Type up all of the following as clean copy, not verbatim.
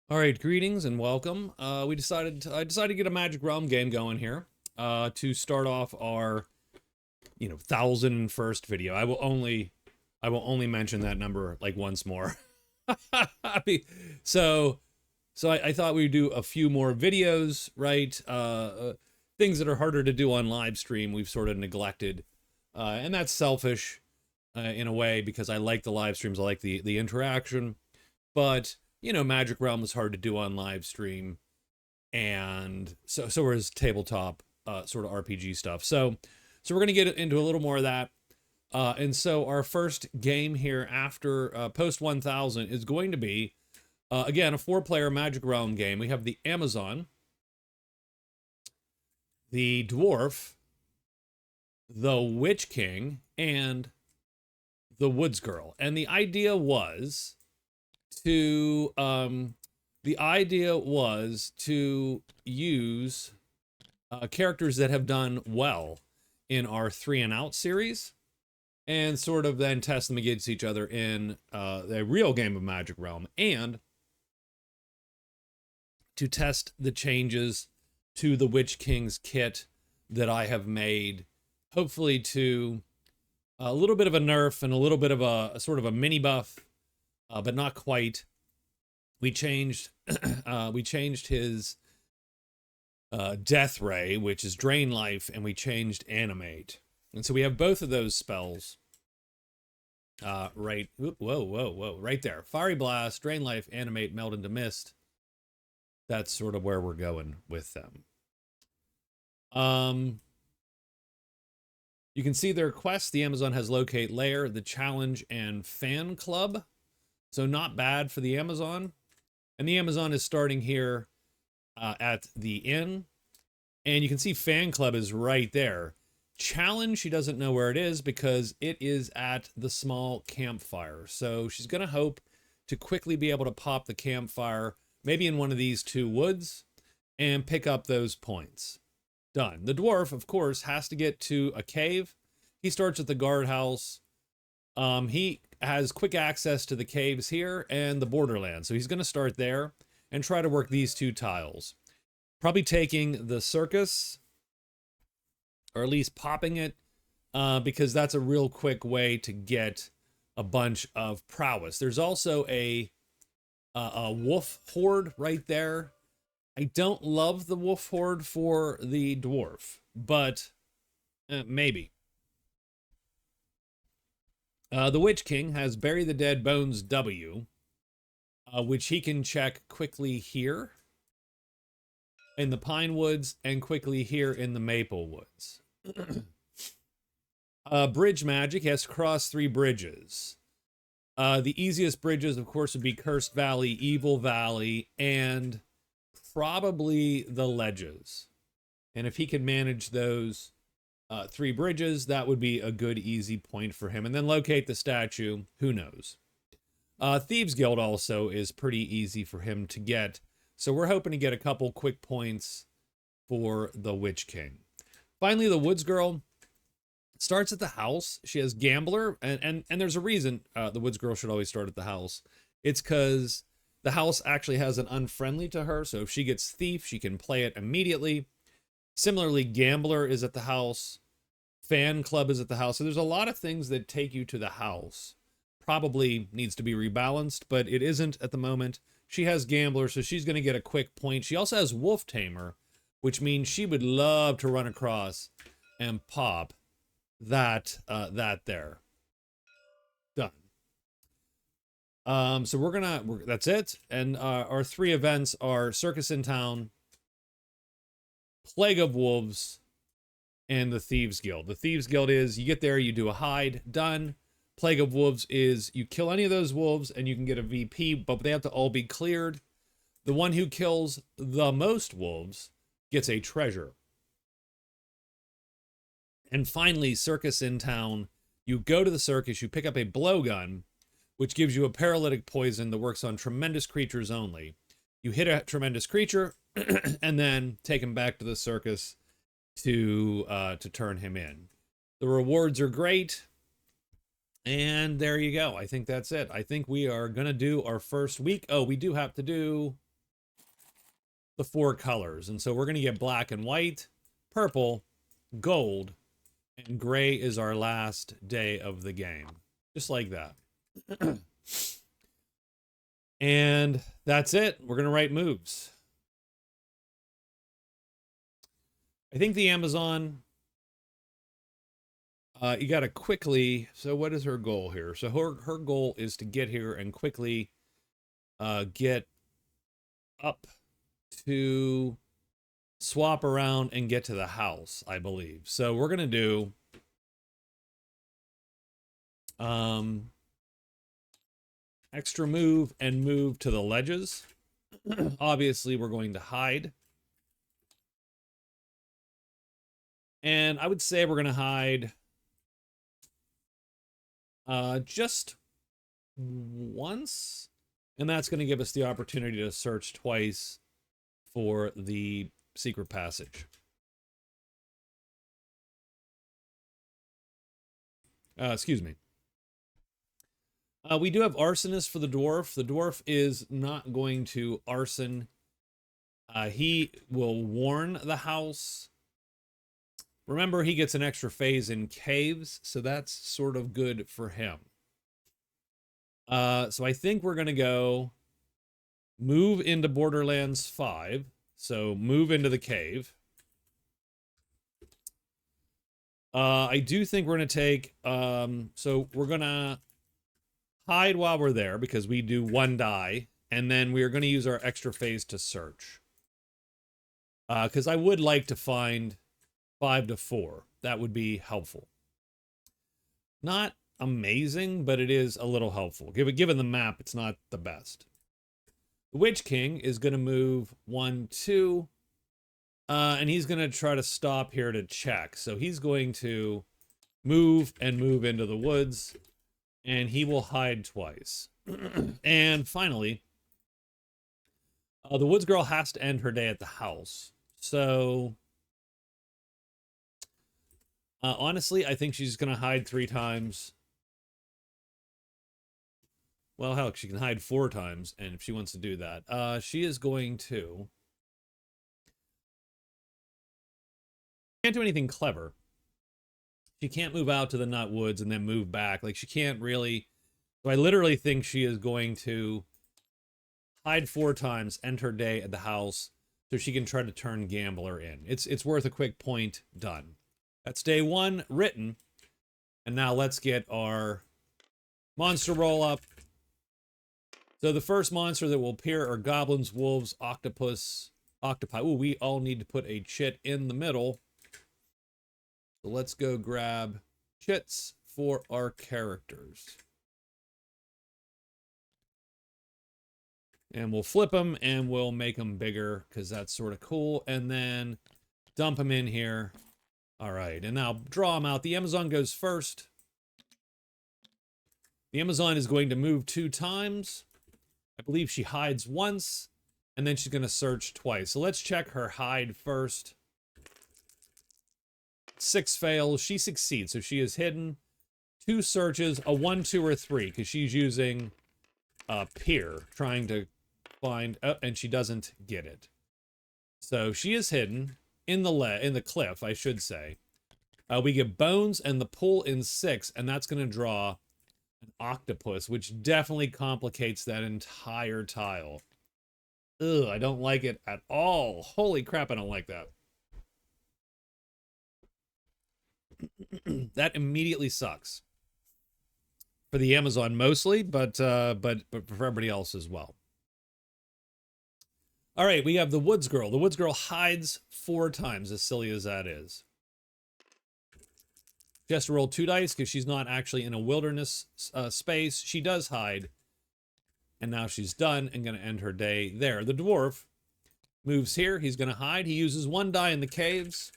All right, greetings and welcome. I decided to get a Magic Realm game going here to start off our 1,001st video. I will only mention that number like once more. so I thought we'd do a few more videos, right? Things that are harder to do on live stream we've sort of neglected, and that's selfish in a way because I like the live streams, I like the interaction, but Magic Realm is hard to do on live stream, and so is tabletop sort of RPG stuff. So we're gonna get into a little more of that. And so our first game here after post 1000 is going to be again a 4-player Magic Realm game. We have the Amazon, the Dwarf, the Witch King, and the Woods Girl. And the idea was to use characters that have done well in our 3 and Out series and sort of then test them against each other in a real game of Magic Realm, and to test the changes to the Witch King's kit that I have made, hopefully to a little bit of a nerf and a little bit of a sort of a mini buff, but not quite. We changed his Death Ray, which is Drain Life, and we changed Animate. And so we have both of those spells right. Whoa. Right there. Fiery Blast, Drain Life, Animate, Meld into Mist. That's sort of where we're going with them. You can see their quests. The Amazon has Locate Lair, the Challenge, and Fan Club. So not bad for the Amazon. And the Amazon is starting here at the inn. And you can see Fan Club is right there. Challenge, she doesn't know where it is because it is at the small campfire. So she's going to hope to quickly be able to pop the campfire, maybe in one of these 2 woods, and pick up those points. Done. The Dwarf, of course, has to get to a cave. He starts at the guardhouse. He has quick access to the caves here and the borderlands. So he's going to start there and try to work these 2 tiles. Probably taking the circus, or at least popping it, because that's a real quick way to get a bunch of prowess. There's also a wolf horde right there. I don't love the wolf horde for the Dwarf, but maybe. The Witch King has Bury the Dead Bones W, which he can check quickly here in the Pine Woods and quickly here in the Maple Woods. Bridge magic, he has to cross 3 bridges. The easiest bridges, of course, would be Cursed Valley, Evil Valley, and probably the ledges. And if he could manage those 3 bridges, that would be a good, easy point for him. And then locate the statue, who knows? Thieves Guild also is pretty easy for him to get. So we're hoping to get a couple quick points for the Witch King. Finally, the Woods Girl starts at the house. She has Gambler, and there's a reason the Woods Girl should always start at the house. It's because the house actually has an unfriendly to her, so if she gets Thief, she can play it immediately. Similarly, Gambler is at the house. Fan Club is at the house. So there's a lot of things that take you to the house. Probably needs to be rebalanced, but it isn't at the moment. She has Gambler, so she's going to get a quick point. She also has Wolf Tamer, which means she would love to run across and pop that there. Done. So that's it. And our 3 events are Circus in Town, Plague of Wolves, and the Thieves Guild. The Thieves Guild is you get there, you do a hide, done. Plague of Wolves is you kill any of those wolves and you can get a VP, but they have to all be cleared. The one who kills the most wolves gets a treasure. And finally, Circus in Town. You go to the circus, you pick up a blowgun, which gives you a paralytic poison that works on tremendous creatures only. You hit a tremendous creature and then take him back to the circus to turn him in. The rewards are great. And there you go. I think that's it. I think we are going to do our first week. Oh, we do have to do the 4 colors. And so we're going to get black and white, purple, gold, and gray is our last day of the game. Just like that. And that's it. We're going to write moves. I think the Amazon, you got to quickly, so what is her goal here? So her goal is to get here and quickly get up to swap around and get to the house, I believe. So we're going to do extra move and move to the ledges. Obviously, we're going to hide. And I would say we're going to hide just once. And that's going to give us the opportunity to search twice for the secret passage. Excuse me. We do have arsonist for the dwarf. The dwarf is not going to arson. He will warn the house. Remember, he gets an extra phase in caves, so that's sort of good for him. So I think we're going to go move into Borderlands 5. So move into the cave. I do think we're going to take, so we're going to hide while we're there because we do 1 die, and then we are going to use our extra phase to search. Because I would like to find 5 to 4. That would be helpful. Not amazing, but it is a little helpful. Given the map, it's not the best. The Witch King is going to move 1, 2, and he's going to try to stop here to check. So he's going to move and move into the woods, and he will hide twice. And finally, the Woods Girl has to end her day at the house. So honestly, I think she's going to hide 3 times. Well, hell, she can hide 4 times, and if she wants to do that, she is going to... Can't do anything clever. She can't move out to the Nut Woods and then move back. Like, she can't really... So I literally think she is going to hide 4 times, end her day at the house, so she can try to turn Gambler in. It's worth a quick point. Done. That's day 1 written. And now let's get our monster roll up. So the first monster that will appear are goblins, wolves, octopus, octopi. Ooh, we all need to put a chit in the middle. So let's go grab chits for our characters. And we'll flip them and we'll make them bigger because that's sort of cool. And then dump them in here. All right, and now draw them out. The Amazon goes first. The Amazon is going to move 2 times. I believe she hides once, and then she's going to search twice. So let's check her hide first. 6 fails. She succeeds, so she is hidden. 2 searches, a 1, 2, or 3, because she's using Peer, trying to find, and she doesn't get it. So she is hidden in the cliff, I should say. We get bones and the pull in 6, and that's going to draw an octopus, which definitely complicates that entire tile. Ugh, I don't like it at all. Holy crap, I don't like that. That immediately sucks. For the Amazon mostly, but for everybody else as well. All right, we have the Woods Girl. The Woods Girl hides 4 times, as silly as that is. She has to roll 2 dice because she's not actually in a wilderness space. She does hide. And now she's done and going to end her day there. The dwarf moves here. He's going to hide. He uses 1 die in the caves.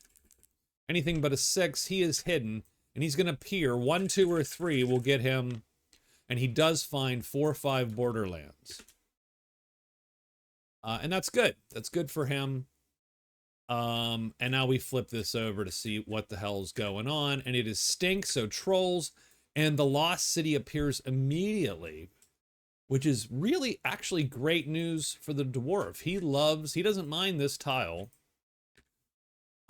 Anything but a 6, he is hidden. And he's going to peer. 1, 2, or 3 will get him. And he does find 4 or 5 borderlands. And that's good. That's good for him. And now we flip this over to see what the hell's going on. And it is stink, so trolls. And the lost city appears immediately. which is really actually great news for the dwarf. He doesn't mind this tile.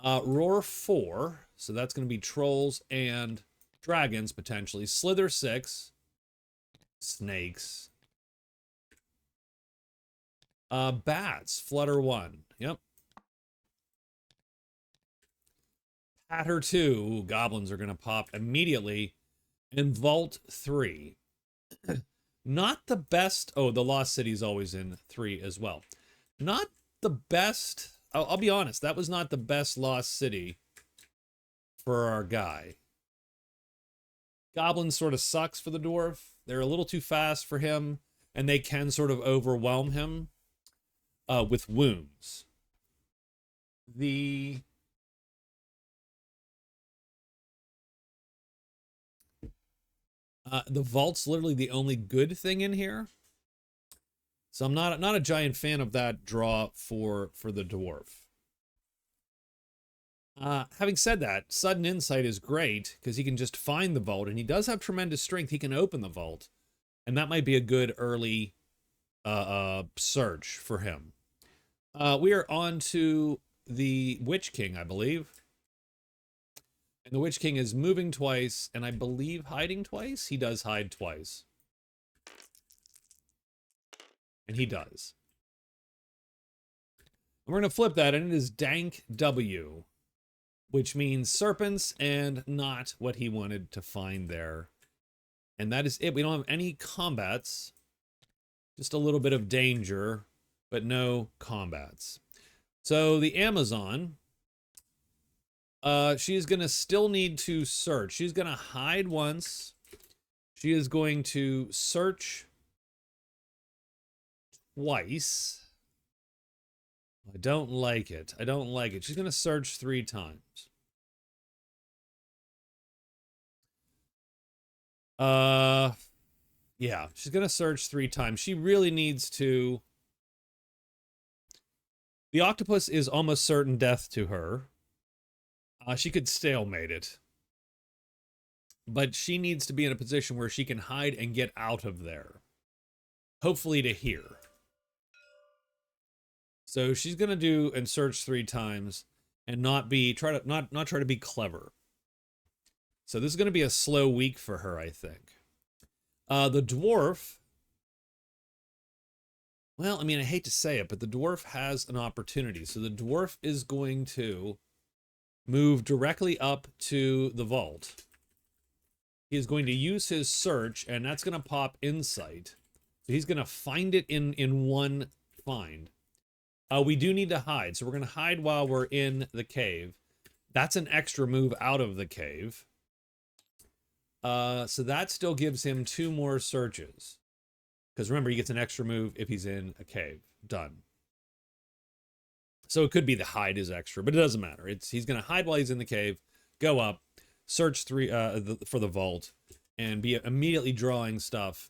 Roar 4, so that's going to be trolls and dragons potentially. Slither 6, snakes. Bats, flutter 1. Yep. Patter 2, goblins are going to pop immediately. And vault 3. Not the best. Oh, the Lost City's always in 3 as well. Not the best. I'll be honest, that was not the best Lost City for our guy. Goblin sort of sucks for the dwarf. They're a little too fast for him, and they can sort of overwhelm him with wounds. The vault's literally the only good thing in here. So I'm not a giant fan of that draw for the dwarf. Having said that, sudden insight is great because he can just find the vault, and he does have tremendous strength. He can open the vault, and that might be a good early search for him. We are on to the Witch King, I believe. And the Witch King is moving twice, and I believe hiding twice. He does hide twice. And he does. And we're going to flip that, and it is Dank W, which means serpents and not what he wanted to find there. And that is it. We don't have any combats. Just a little bit of danger, but no combats. So the Amazon, she's going to still need to search. She's going to hide once. She is going to search twice. I don't like it. I don't like it. She's going to search 3 times. Yeah, she's going to search 3 times. She really needs to. The octopus is almost certain death to her. She could stalemate it. But she needs to be in a position where she can hide and get out of there. Hopefully to here. So she's going to do and search 3 times and not try to be clever. So this is going to be a slow week for her, I think. The dwarf, well, I mean, I hate to say it, but the dwarf has an opportunity. So the dwarf is going to move directly up to the vault. He is going to use his search, and that's going to pop insight. So he's going to find it in one find. We do need to hide, so we're going to hide while we're in the cave. That's an extra move out of the cave. So that still gives him 2 more searches. Because remember, he gets an extra move if he's in a cave. Done. So it could be the hide is extra, but it doesn't matter. He's going to hide while he's in the cave, go up, search 3 for the vault, and be immediately drawing stuff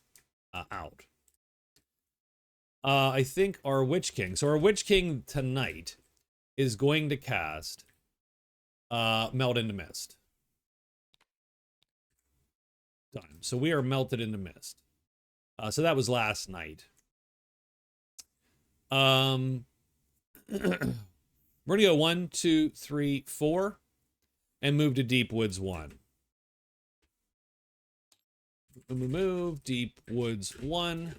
out. I think our Witch King. So our Witch King tonight is going to cast Melt into Mist. Done. So we are melted into mist. So that was last night. We're gonna go 1, 2, 3, 4, and move to Deep Woods 1. Move Deep Woods 1,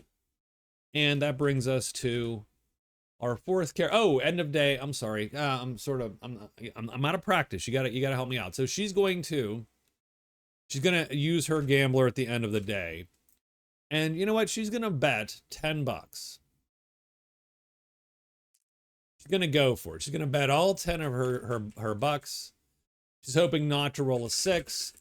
and that brings us to our 4th character. Oh, end of day. I'm sorry. I'm out of practice. You gotta help me out. So she's going to use her gambler at the end of the day. And you know what? She's gonna bet $10. She's gonna go for it. She's gonna bet all 10 of her bucks. She's hoping not to roll a 6.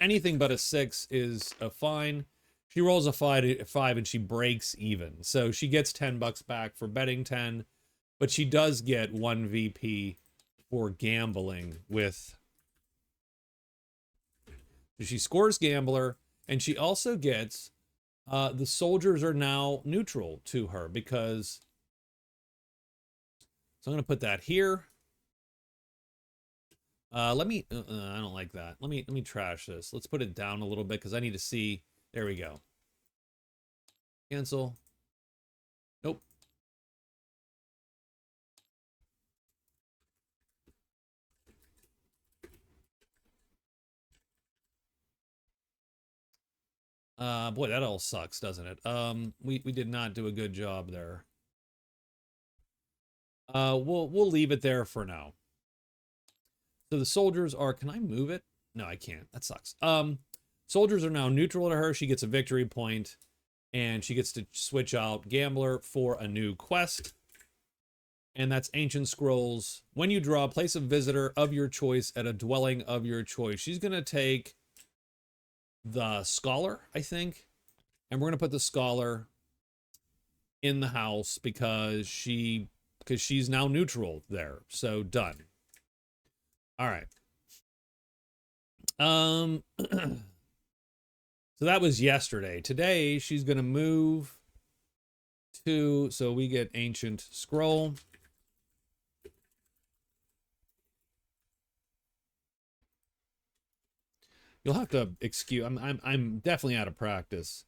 Anything but a 6 is a fine. She rolls a 5 and she breaks even. So she gets $10 back for betting 10, but she does get 1 VP for gambling with. She scores gambler, and she also gets the soldiers are now neutral to her because. So I'm going to put that here. Let me. I don't like that. Let me trash this. Let's put it down a little bit because I need to see. There we go. Cancel. Nope. Boy, that all sucks, doesn't it? We did not do a good job there. We'll leave it there for now. So the soldiers are, can I move it? No, I can't. That sucks. Soldiers are now neutral to her. She gets a victory point, and she gets to switch out Gambler for a new quest. And that's Ancient Scrolls. When you draw, place a visitor of your choice at a dwelling of your choice. She's going to take the Scholar, I think. And we're going to put the Scholar in the house because she's now neutral there. So done. All right. So that was yesterday. Today she's going to move to, so we get Ancient Scroll. You'll have to excuse. I'm definitely out of practice.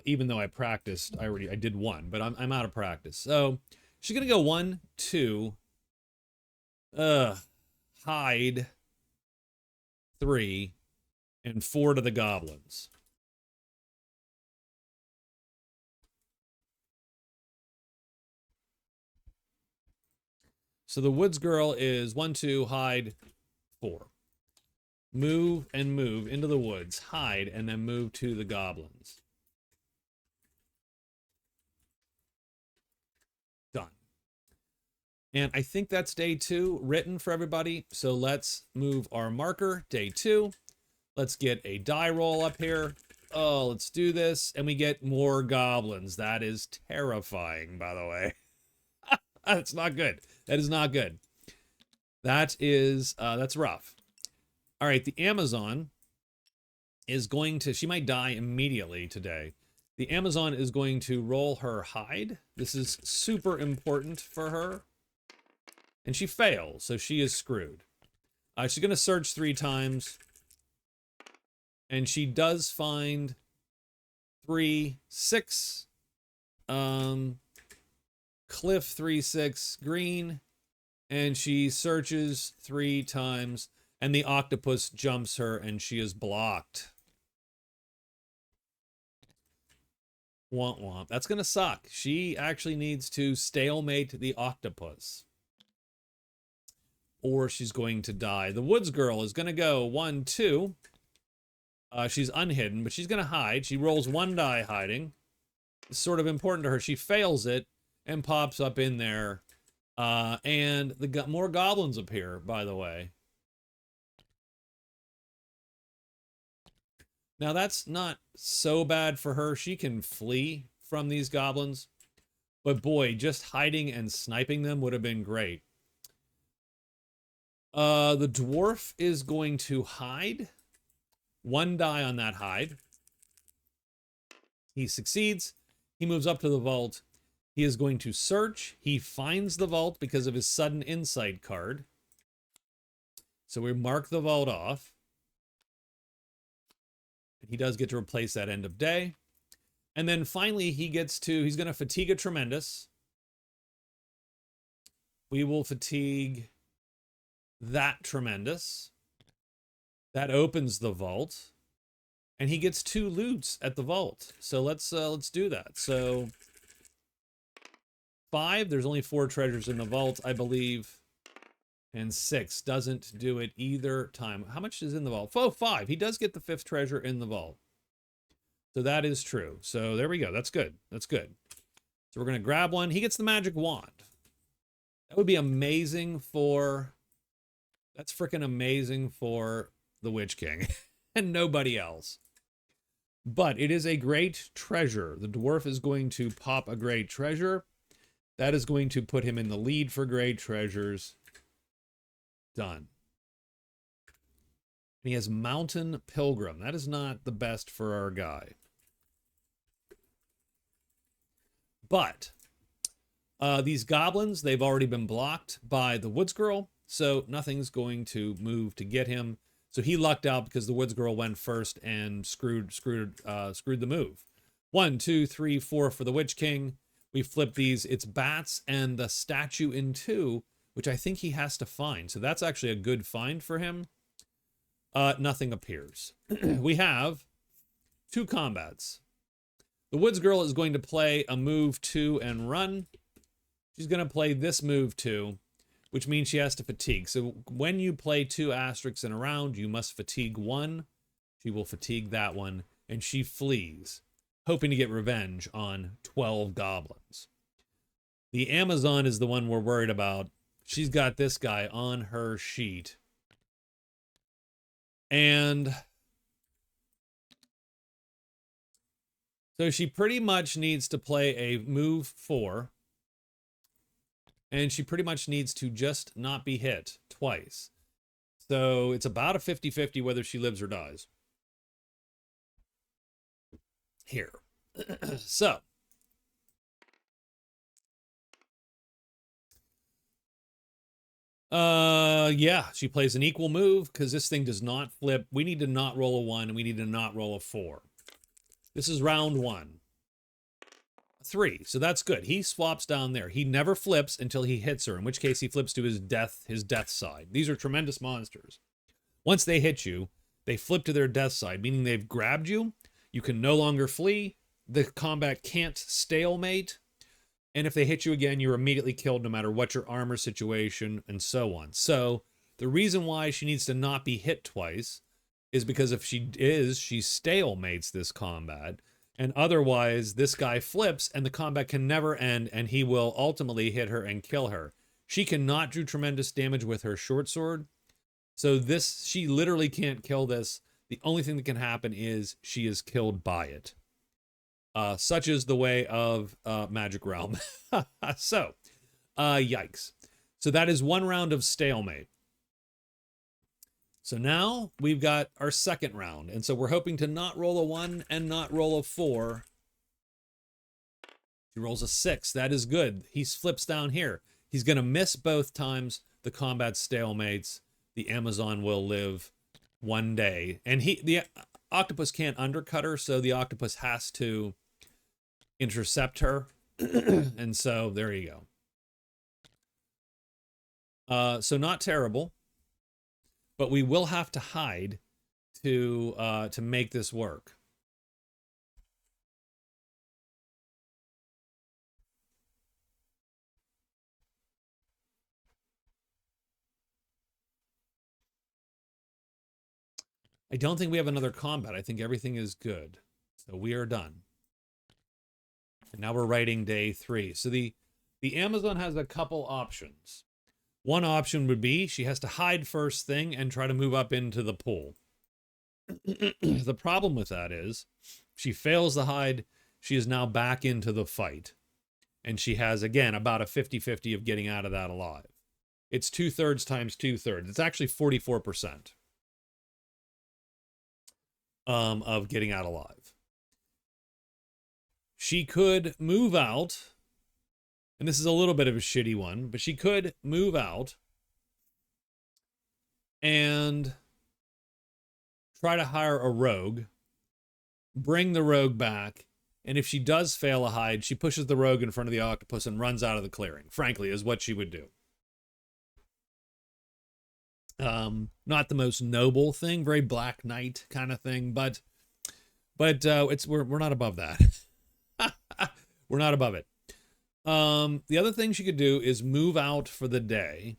Even though I practiced, I did one, but I'm out of practice. So she's gonna go 1, 2. Hide 3, and 4 to the goblins. So the woods girl is 1, 2, hide 4. Move and move into the woods, hide, and then move to the goblins. Done. And I think that's day 2 written for everybody. So let's move our marker, day 2. Let's get a die roll up here. Oh, let's do this. And we get more goblins. That is terrifying, by the way. That's not good. That is not good. That is, that's rough. All right, the Amazon is going to, she might die immediately today. The Amazon is going to roll her hide. This is super important for her. And she fails, so she is screwed. She's going to search 3 times. And she does find 3, 6. Cliff 3, 6, green. And she searches 3 times. And the octopus jumps her and she is blocked. Womp womp. That's going to suck. She actually needs to stalemate the octopus. Or she's going to die. The woods girl is going to go 1, 2. She's unhidden, but she's going to hide. She rolls 1 die hiding. It's sort of important to her. She fails it and pops up in there. And more goblins appear, by the way. Now, that's not so bad for her. She can flee from these goblins. But boy, just hiding and sniping them would have been great. The dwarf is going to hide. 1 die on that hide. He succeeds. He moves up to the vault. He is going to search. He finds the vault because of his sudden insight card. So we mark the vault off. He does get to replace that end of day. And then finally he gets to, he's going to fatigue a tremendous. We will fatigue that tremendous. That opens the vault. And he gets 2 loots at the vault. So let's do that. So 5, there's only 4 treasures in the vault, I believe. And 6 doesn't do it either time. How much is in the vault? Oh, 5. He does get the 5th treasure in the vault. So that is true. So there we go. That's good. That's good. So we're going to grab one. He gets the magic wand. That would be amazing for... That's freaking amazing for the Witch King. And nobody else. But it is a great treasure. The dwarf is going to pop a great treasure. That is going to put him in the lead for great treasures. Done. And he has Mountain Pilgrim. That is not the best for our guy. But these goblins, they've already been blocked by the Woods Girl, so nothing's going to move to get him. So he lucked out because the Woods Girl went first and screwed the move. 1, 2, 3, 4 for the Witch King. We flip these. It's bats and the statue in 2, which I think he has to find. So that's actually a good find for him. Nothing appears. We have 2 combats. The Woods Girl is going to play a move 2 and run. She's going to play this move 2, which means she has to fatigue. So when you play 2 asterisks in a round, you must fatigue 1. She will fatigue that one, and she flees, hoping to get revenge on 12 goblins. The Amazon is the one we're worried about. She's got this guy on her sheet. And so she pretty much needs to play a move 4. And she pretty much needs to just not be hit twice. So it's about a 50-50 whether she lives or dies. Here. So. Yeah, she plays an equal move because this thing does not flip. We need to not roll a 1 and we need to not roll a 4. This is round 1. 3, so that's good. He swaps down there. He never flips until he hits her, in which case he flips to his death side. These are tremendous monsters. Once they hit you, they flip to their death side, meaning they've grabbed you. You can no longer flee. The combat can't stalemate. And if they hit you again, you're immediately killed no matter what your armor situation and so on. So the reason why she needs to not be hit twice is because if she stalemates this combat. And otherwise, this guy flips and the combat can never end and he will ultimately hit her and kill her. She cannot do tremendous damage with her short sword. So she literally can't kill this. The only thing that can happen is she is killed by it. Such is the way of Magic Realm. So, yikes. So that is 1 round of stalemate. So now we've got our second round. And so we're hoping to not roll a 1 and not roll a 4. He rolls a 6. That is good. He flips down here. He's going to miss both times. The combat stalemates. The Amazon will live 1 day. And the octopus can't undercut her, so the octopus has to intercept her. And so there you go. So not terrible. But we will have to hide to make this work. I don't think we have another combat. I think everything is good. So we are done. And now we're writing day 3. So the Amazon has a couple options. One option would be she has to hide first thing and try to move up into the pool. The problem with that is she fails the hide. She is now back into the fight. And she has, again, about a 50-50 of getting out of that alive. It's 2/3 times 2/3. It's actually 44% of getting out alive. She could move out. And this is a little bit of a shitty one, but she could move out and try to hire a rogue, bring the rogue back, and if she does fail a hide, she pushes the rogue in front of the octopus and runs out of the clearing, frankly, is what she would do. Not the most noble thing, very Black Knight kind of thing, but we're not above that. We're not above it. The other thing she could do is move out for the day.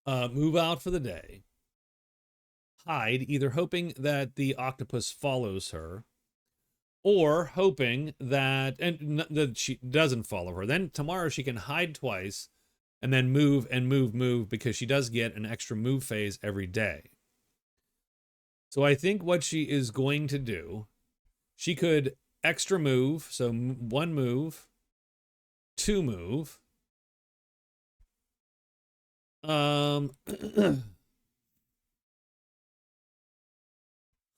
Move out for the day. Hide, either hoping that the octopus follows her, or hoping that she doesn't follow her. Then tomorrow she can hide twice, and then move and move, because she does get an extra move phase every day. So I think what she is going to do, she could extra move, so 1 move, 2 move.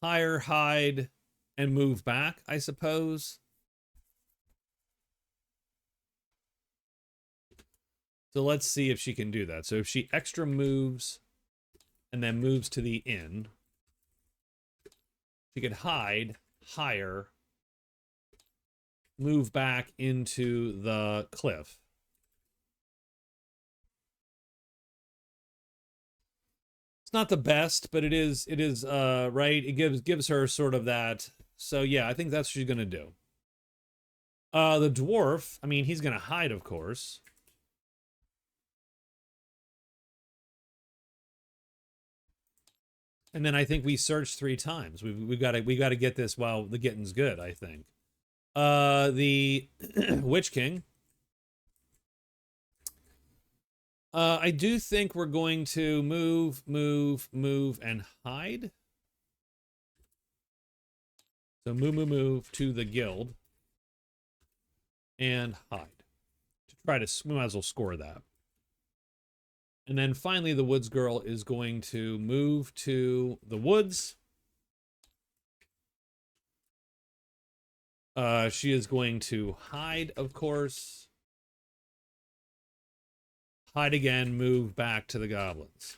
Hire, hide, and move back, I suppose. So let's see if she can do that. So if she extra moves and then moves to the inn, She could hide, hire, move back into the cliff. It's not the best, but it is right. It gives her sort of that. So yeah, I think that's what she's gonna do. The dwarf, I mean, he's gonna hide, of course. And then I think we search 3 times. We got to get this while the getting's good, I think. The Witch King. I do think we're going to move, and hide. So move to the guild. And hide. To try to, we might as well score that. And then finally, the woods girl is going to move to the woods. She is going to hide, of course. Hide again, move back to the goblins.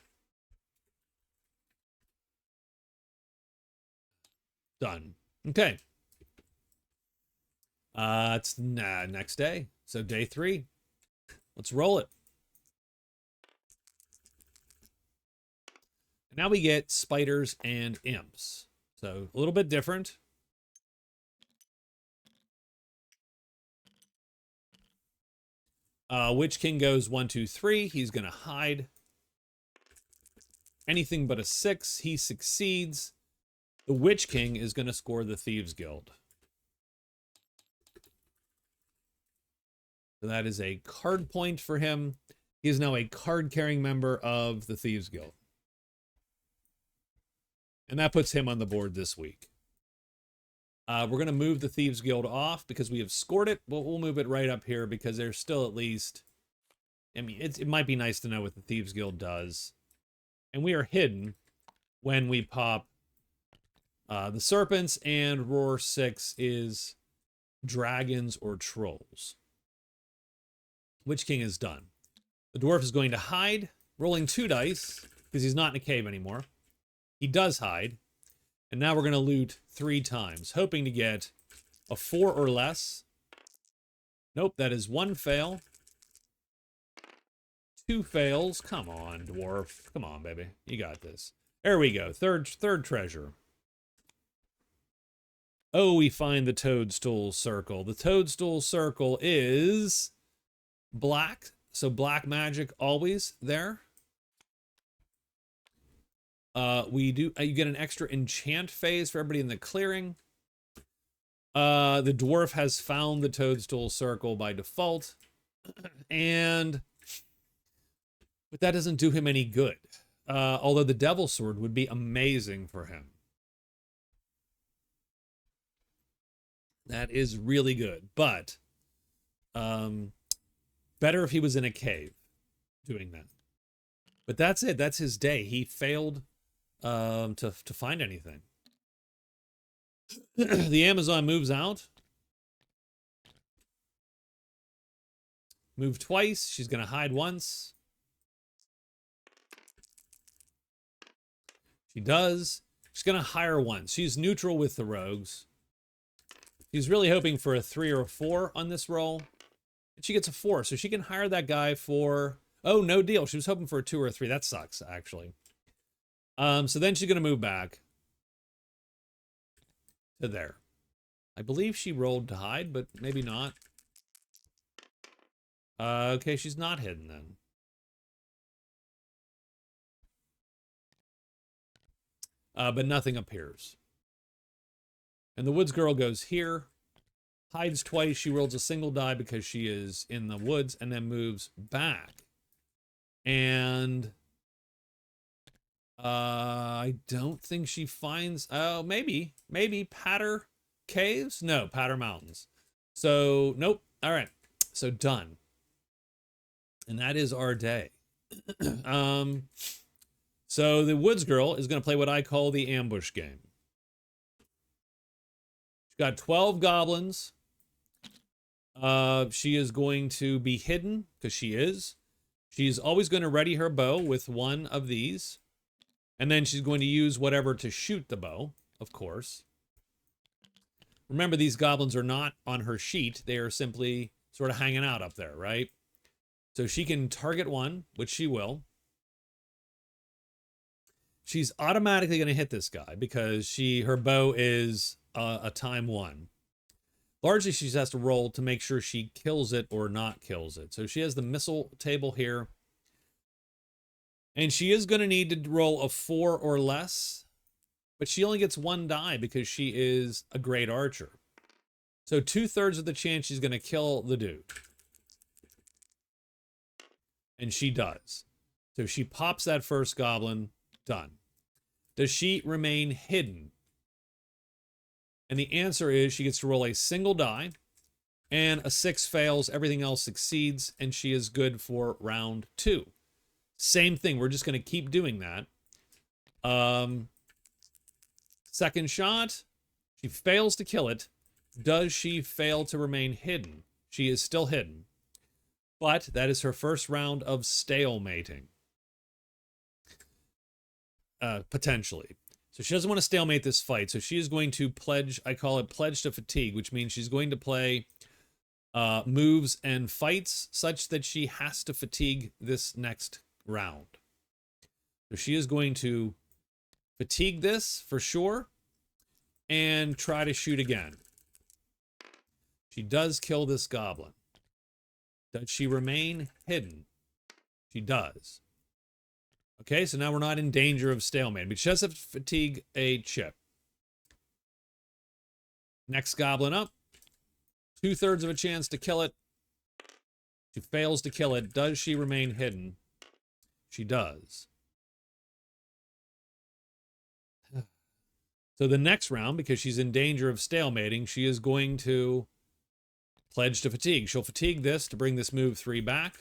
Done. Okay. It's next day. So day 3. Let's roll it. Now we get spiders and imps. So a little bit different. Witch King goes 1, 2, 3. He's going to hide. Anything but a 6. He succeeds. The Witch King is going to score the Thieves Guild. So that is a card point for him. He is now a card-carrying member of the Thieves Guild. And that puts him on the board this week. We're going to move the Thieves Guild off because we have scored it, but we'll move it right up here because there's still at least... I mean, it might be nice to know what the Thieves Guild does. And we are hidden when we pop the Serpents, and Roar 6 is Dragons or Trolls. Witch King is done. The Dwarf is going to hide, rolling 2 dice because he's not in a cave anymore. He does hide. And now we're going to loot 3 times, hoping to get a 4 or less. Nope, that is 1 fail. 2 fails. Come on, Dwarf. Come on, baby. You got this. There we go. Third treasure. Oh, we find the Toadstool Circle. The Toadstool Circle is black. So black magic always there. You get an extra enchant phase for everybody in the clearing. The dwarf has found the Toadstool Circle by default. But that doesn't do him any good. Although the Devil Sword would be amazing for him. That is really good. But better if he was in a cave doing that. But that's it. That's his day. He failed to find anything. The Amazon moves out. Move twice. She's going to hide once. She does. She's going to hire once. She's neutral with the rogues. She's really hoping for a 3 or a 4 on this roll. And she gets a 4, so she can hire that guy for... Oh, no deal. She was hoping for a 2 or a 3. That sucks, actually. So then she's going to move back to there. I believe she rolled to hide, but maybe not. Okay, she's not hidden then. But nothing appears. And the woods girl goes here, hides twice. She rolls a single die because she is in the woods, and then moves back. And I don't think she finds... Oh, maybe Patter Caves? No, Patter Mountains. So, nope. All right. So, done. And that is our day. So, the woods girl is going to play what I call the ambush game. She's got 12 goblins. She is going to be hidden, because she is. She's always going to ready her bow with one of these. And then she's going to use whatever to shoot the bow. of course. Remember, these goblins are not on her sheet. They are simply sort of hanging out up there, right? So she can target one, which she will. She's automatically going to hit this guy because her bow is a time 1. Largely, she just has to roll to make sure she kills it or not kills it. So she has the missile table here. And she is going to need to roll a 4 or less. But she only gets 1 die because she is a great archer. So 2/3 of the chance she's going to kill the dude. And she does. So she pops that first goblin. Done. Does she remain hidden? And the answer is she gets to roll a single die. And a 6 fails. Everything else succeeds. And she is good for round 2. Same thing. We're just going to keep doing that. Second shot. She fails to kill it. Does she fail to remain hidden? She is still hidden. But that is her first round of stalemating. Potentially. So she doesn't want to stalemate this fight. So she is going to pledge, I call it pledge to fatigue, which means she's going to play moves and fights such that she has to fatigue this next round. So she is going to fatigue this for sure and try to shoot again. She does kill this goblin. Does she remain hidden? She does. Okay, so now we're not in danger of stalemate, but she does have to fatigue a chip. Next goblin up. 2/3 of a chance to kill it. She fails to kill it. Does she remain hidden? She does. So the next round, because she's in danger of stalemating, she is going to pledge to fatigue. She'll fatigue this to bring this move 3 back.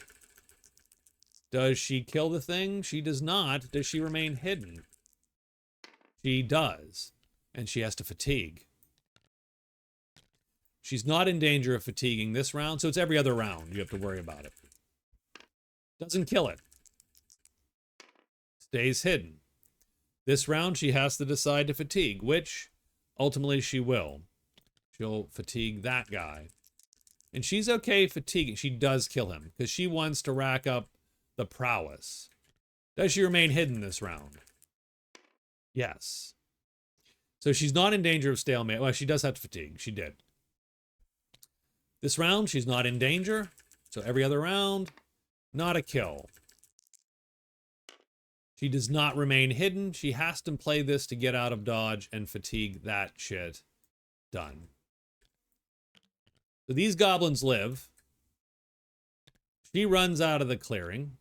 Does she kill the thing? She does not. Does she remain hidden? She does. And she has to fatigue. She's not in danger of fatiguing this round, so it's every other round you have to worry about it. Doesn't kill it. Stays hidden. This round, she has to decide to fatigue, which ultimately she will. She'll fatigue that guy. And she's okay fatiguing. She does kill him because she wants to rack up the prowess. Does she remain hidden this round? Yes. So she's not in danger of stalemate. Well, she does have to fatigue. She did. This round, she's not in danger. So every other round, not a kill. She does not remain hidden. She has to play this to get out of dodge and fatigue that shit. Done. So these goblins live. She runs out of the clearing.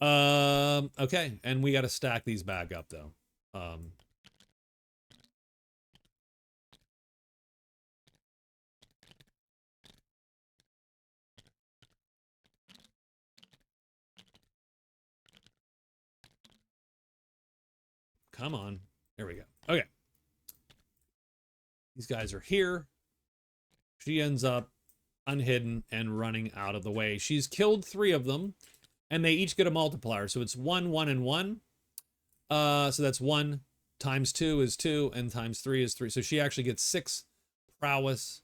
Okay, and we got to stack these back up, though. Come on. There we go. Okay. These guys are here. She ends up unhidden and running out of the way. She's killed 3 of them, and they each get a multiplier. So it's 1, 1, and 1. So that's 1 times 2 is 2, and times 3 is 3. So she actually gets 6 prowess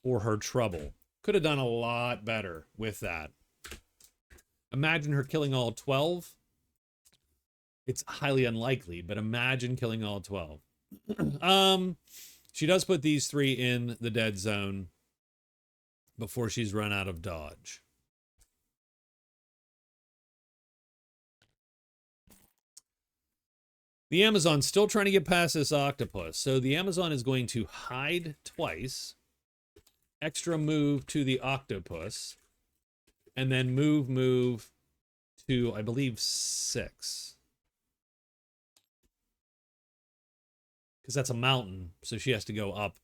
for her trouble. Could have done a lot better with that. Imagine her killing all 12. It's highly unlikely, but imagine killing all 12. She does put these 3 in the dead zone before she's run out of dodge. The Amazon's still trying to get past this octopus. So the Amazon is going to hide twice, extra move to the octopus, and then move to, I believe, 6. Because that's a mountain, so she has to go up.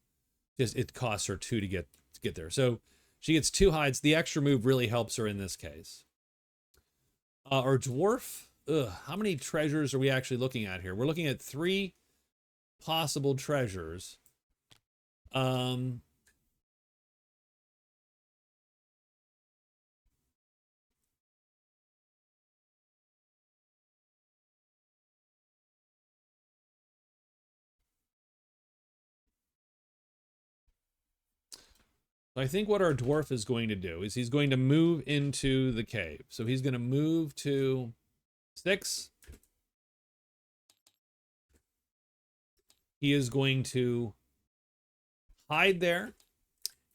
It costs her 2 to get there. So she gets 2 hides. The extra move really helps her in this case. Our dwarf, how many treasures are we actually looking at here? We're looking at 3 possible treasures. So I think what our dwarf is going to do is he's going to move into the cave. So he's going to move to 6. He is going to hide there.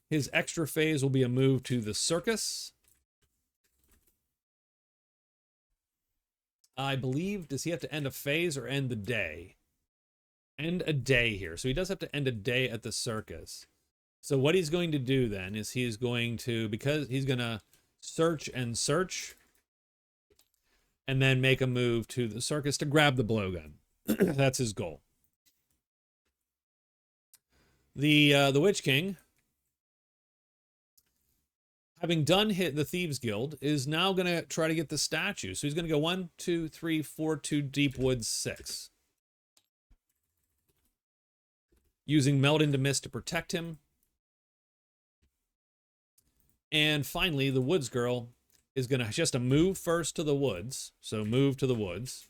His extra phase will be a move to the circus. I believe, does he have to end a phase or end the day? End a day here. So he does have to end a day at the circus. So what he's going to do then is he's going to, because he's going to search and search, and then make a move to the circus to grab the blowgun. That's his goal. The Witch King, having done hit the Thieves Guild, is now going to try to get the statue. So he's going to go 1, 2, 3, 4 to Deep Woods 6. Using Meld into Mist to protect him. And finally, the Woods Girl is going to just move first to the woods. So move to the woods.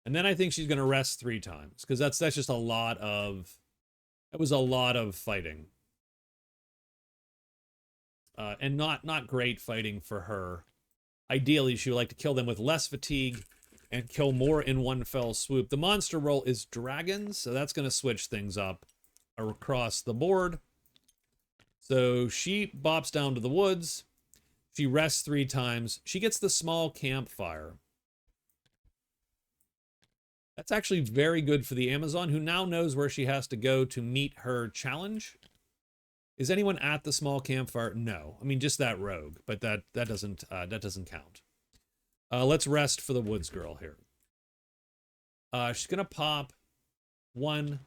And then I think she's going to rest 3 times. Because that's just a lot of... That was a lot of fighting. And not great fighting for her. Ideally, she would like to kill them with less fatigue and kill more in one fell swoop. The monster roll is dragons, so that's going to switch things up across the board. So she bops down to the woods. She rests 3 times. She gets the small campfire. That's actually very good for the Amazon, who now knows where she has to go to meet her challenge. Is anyone at the small campfire? No. I mean, just that rogue, but that doesn't count. Let's rest for the Woods Girl here. She's gonna pop 1,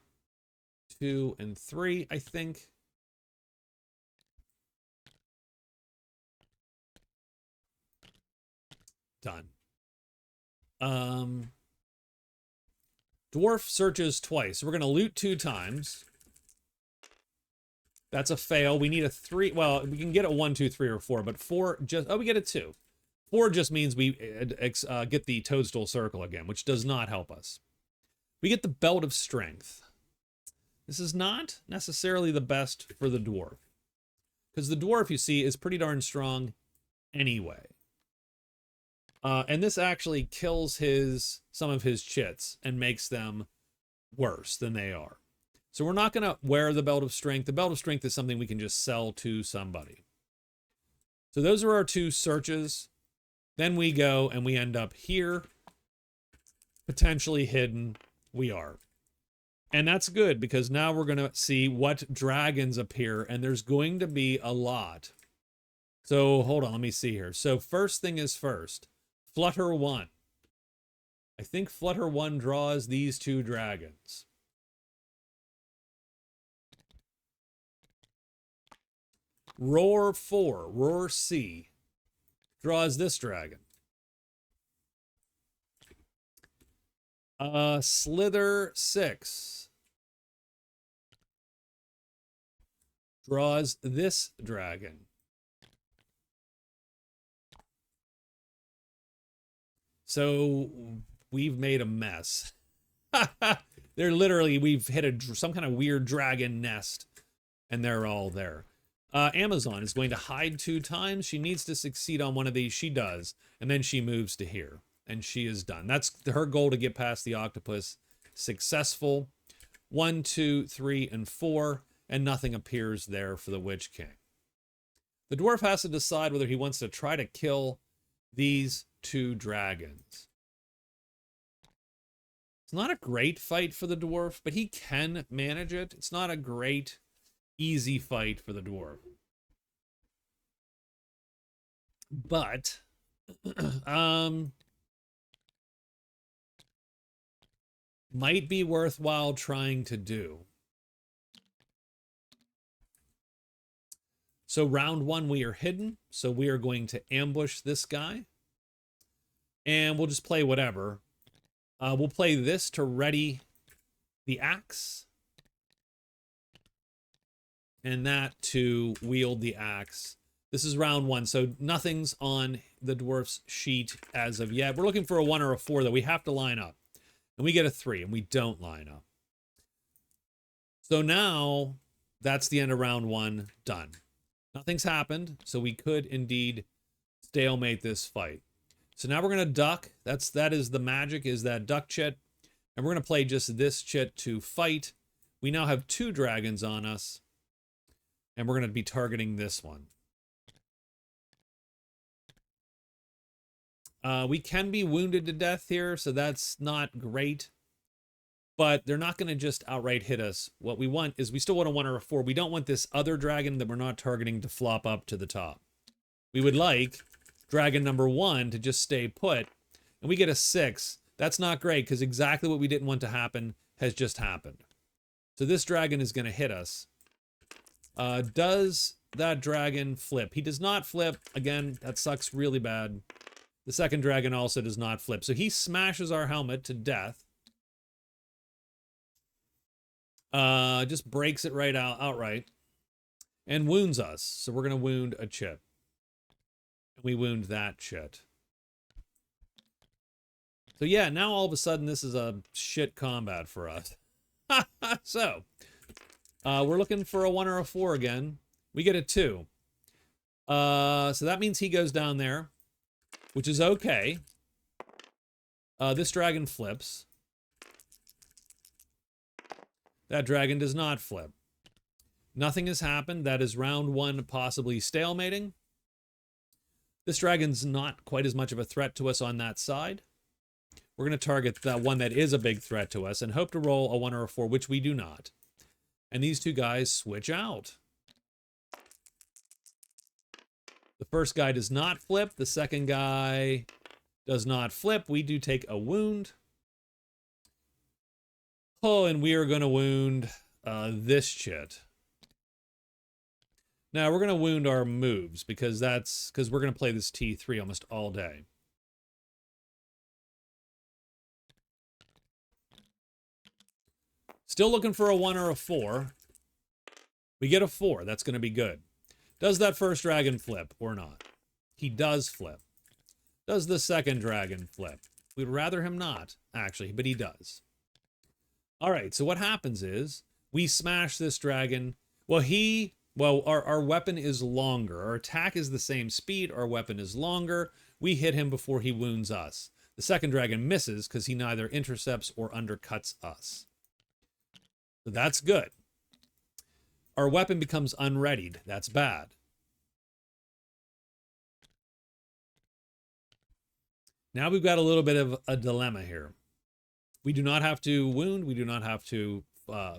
2, and 3, I think. Done. Dwarf searches twice. We're gonna loot 2 times. That's a fail. We need a 3. Well, we can get a 1, 2, 3, or 4, but 4 just... Oh, we get a 2. 4 just means we get the Toadstool Circle again, which does not help us. We get the Belt of Strength. This is not necessarily the best for the Dwarf. Because the Dwarf, you see, is pretty darn strong anyway. And this actually kills some of his chits and makes them worse than they are. So we're not going to wear the Belt of Strength. The Belt of Strength is something we can just sell to somebody. So those are our 2 searches. Then we go and we end up here. Potentially hidden. We are. And that's good because now we're going to see what dragons appear. And there's going to be a lot. So hold on, let me see here. So first thing is first. Flutter 1. I think Flutter 1 draws these 2 dragons. Roar 4, Roar C, draws this dragon. Slither 6 draws this dragon. So we've made a mess. They're literally, we've hit some kind of weird dragon nest, and they're all there. Amazon is going to hide 2 times. She needs to succeed on one of these. She does. And then she moves to here. And she is done. That's her goal, to get past the octopus. Successful. 1, 2, 3, and 4. And nothing appears there for the Witch King. The dwarf has to decide whether he wants to try to kill these 2 dragons. It's not a great fight for the dwarf, but he can manage it. It's not a great... easy fight for the dwarf. But might be worthwhile trying to do. So round 1 we are hidden, so we are going to ambush this guy. And we'll just play whatever. We'll play this to ready the axe. And that to wield the axe. This is round 1, so nothing's on the dwarf's sheet as of yet. We're looking for a 1 or a 4, though. We have to line up. And we get a 3, and we don't line up. So now that's the end of round 1, done. Nothing's happened, so we could indeed stalemate this fight. So now we're going to duck. That is the magic, is that duck chit. And we're going to play just this chit to fight. We now have 2 dragons on us. And we're going to be targeting this one. We can be wounded to death here, so that's not great. But they're not going to just outright hit us. What we want is we still want a 1 or a 4. We don't want this other dragon that we're not targeting to flop up to the top. We would like dragon number 1 to just stay put. And we get a 6. That's not great, because exactly what we didn't want to happen has just happened. So this dragon is going to hit us. Does that dragon flip? He does not flip. Again, that sucks really bad. The second dragon also does not flip. So he smashes our helmet to death. Just breaks it right outright. And wounds us. So we're going to wound a chit. We wound that chit. So yeah, now all of a sudden this is a shit combat for us. So, we're looking for a 1 or a 4 again. We get a 2. So that means he goes down there, which is okay. This dragon flips. That dragon does not flip. Nothing has happened. That is round 1, possibly stalemating. This dragon's not quite as much of a threat to us on that side. We're going to target that one that is a big threat to us and hope to roll a 1 or a 4, which we do not. And these 2 guys switch out. The first guy does not flip. The second guy does not flip. We do take a wound. Oh, and we are going to wound this chit. Now, we're going to wound our moves because we're going to play this T3 almost all day. Still looking for a 1 or a 4. We get a 4. That's going to be good. Does that first dragon flip or not? He does flip. Does the second dragon flip? We'd rather him not, actually, but he does. All right, so what happens is we smash this dragon. Our weapon is longer. Our attack is the same speed. Our weapon is longer. We hit him before he wounds us. The second dragon misses because he neither intercepts or undercuts us. So that's good. Our weapon becomes unreadied. That's bad. Now we've got a little bit of a dilemma here. We do not have to wound. We do not have to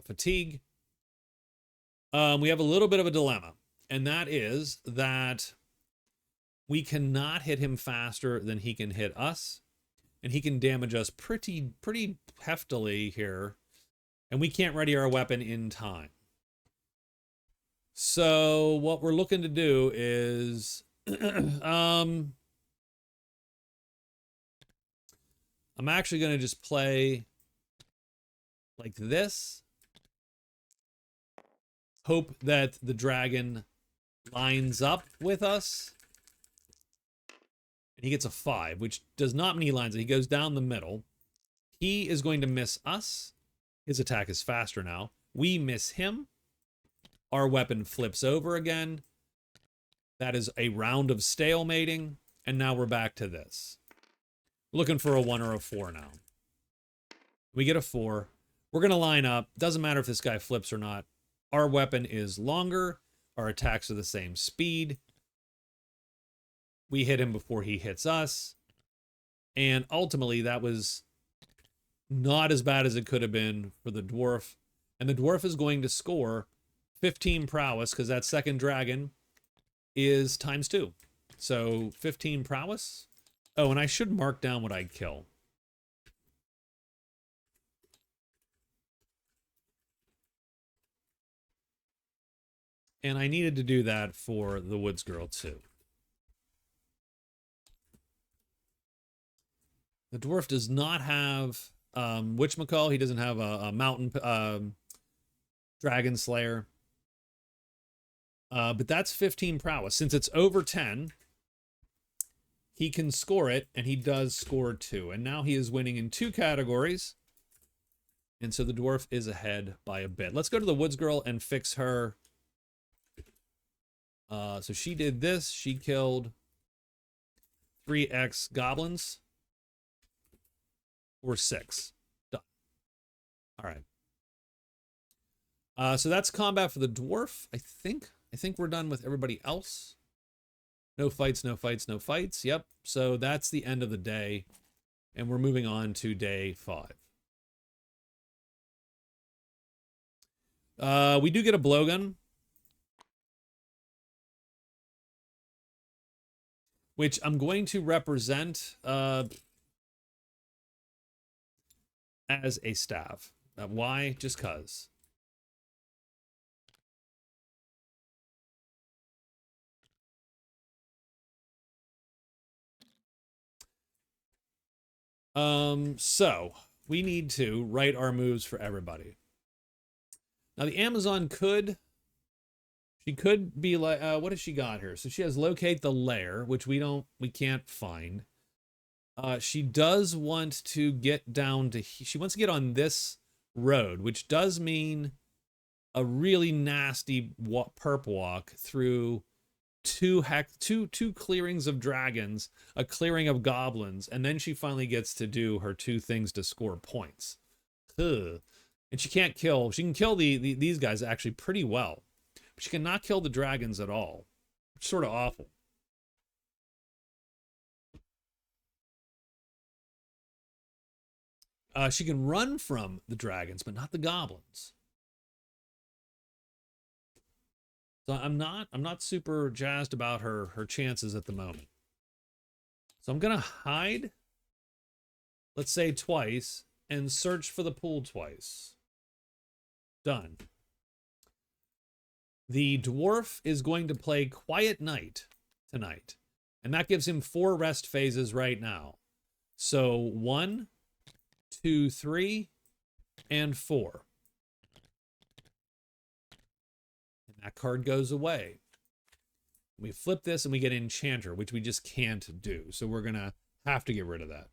fatigue. We have a little bit of a dilemma, and that is that we cannot hit him faster than he can hit us, and he can damage us pretty heftily here, and we can't ready our weapon in time. So what we're looking to do is I'm actually going to just play like this. Hope that the dragon lines up with us. And he gets a 5, which does not mean he lines up. He goes down the middle. He is going to miss us. His attack is faster now. We miss him. Our weapon flips over again. That is a round of stalemating. And now we're back to this. Looking for a 1 or a 4 now. We get a 4. We're going to line up. Doesn't matter if this guy flips or not. Our weapon is longer. Our attacks are the same speed. We hit him before he hits us. And ultimately, that was not as bad as it could have been for the dwarf. And the dwarf is going to score 15 prowess because that second dragon is ×2. So 15 prowess. Oh, and I should mark down what I'd kill. And I needed to do that for the Woods Girl too. The dwarf does not have whatchamacall. He doesn't have a mountain dragon slayer. But that's 15 prowess. Since it's over 10, he can score it, and he does score 2. And now he is winning in 2 categories. And so the dwarf is ahead by a bit. Let's go to the woods girl and fix her. So she did this. She killed 3x goblins. Or 6. Done. All right. So that's combat for the dwarf. I think we're done with everybody else. No fights, no fights, no fights. Yep. So that's the end of the day. And we're moving on to day 5. We do get a blowgun. Which I'm going to represent as a staff. Why? Just cause. So we need to write our moves for everybody. Now the Amazon she could be like, what has she got here? So she has locate the lair, which we can't find. She does want to get down to, she wants to get on this road, which does mean a really nasty perp walk through two clearings of dragons, a clearing of goblins, and then she finally gets to do her 2 things to score points. Ugh. And she can't kill, she can kill these guys actually pretty well, but she cannot kill the dragons at all. It's sort of awful. She can run from the dragons, but not the goblins. So I'm not super jazzed about her chances at the moment. So I'm gonna hide, let's say twice, and search for the pool twice. Done. The dwarf is going to play Quiet Night tonight, and that gives him 4 rest phases right now. So 1, 2, 3, and 4. And that card goes away. We flip this and we get Enchanter, which we just can't do. So we're going to have to get rid of that.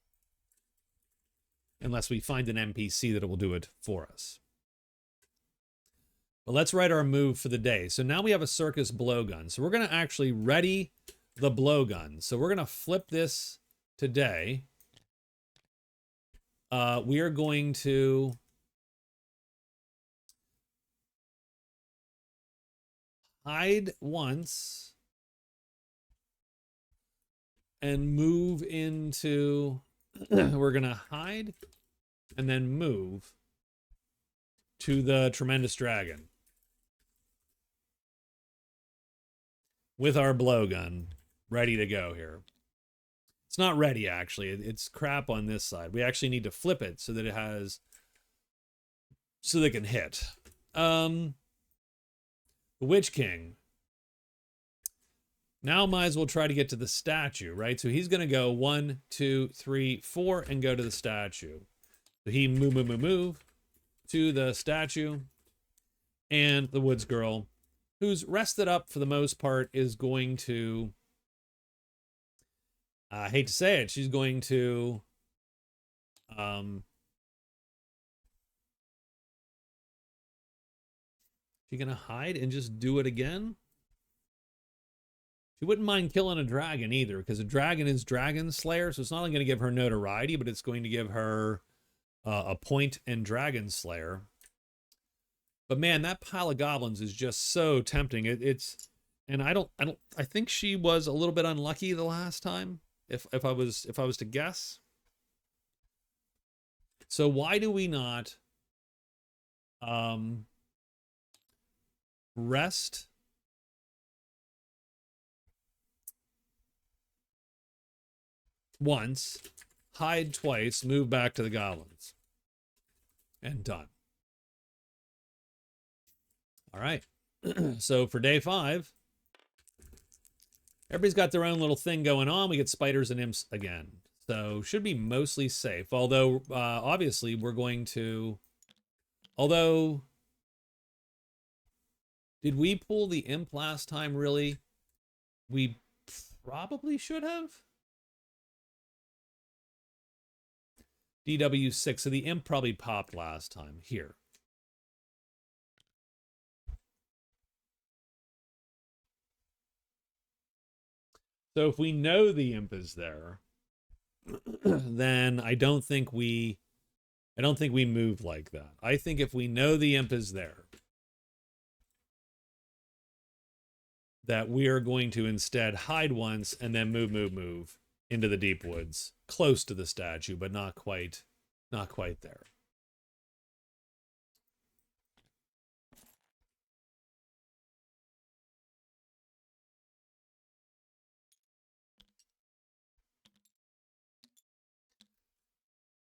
Unless we find an NPC that will do it for us. But let's write our move for the day. So now we have a circus blowgun. So we're going to actually ready the blowgun. So we're going to flip this today. We are going to hide once and move into, we're going to hide and then move to the Tremendous Dragon with our blowgun ready to go here. It's not ready, actually. It's crap on this side. We actually need to flip it so that it has, so they can hit. The Witch King. Now might as well try to get to the statue, right? So he's going to go 1, 2, 3, 4 and go to the statue. So he move to the statue. And the Woods Girl, who's rested up for the most part, is going to, I hate to say it, she's going to she's gonna hide and just do it again. She wouldn't mind killing a dragon either, because a dragon is Dragon Slayer, so it's not only going to give her notoriety, but it's going to give her a point in Dragon Slayer. But man, that pile of goblins is just so tempting. And I think she was a little bit unlucky the last time, if I was to guess. So why do we not rest once, hide twice, move back to the goblins, and done. All right. So for day 5, everybody's got their own little thing going on. We get spiders and imps again, so should be mostly safe. Although obviously we're going to, did we pull the imp last time? Really, we probably should have. DW6. So the imp probably popped last time. Here. So if we know the imp is there, then I don't think we move like that. I think if we know the imp is there, that we are going to instead hide once and then move into the deep woods, close to the statue, but not quite there.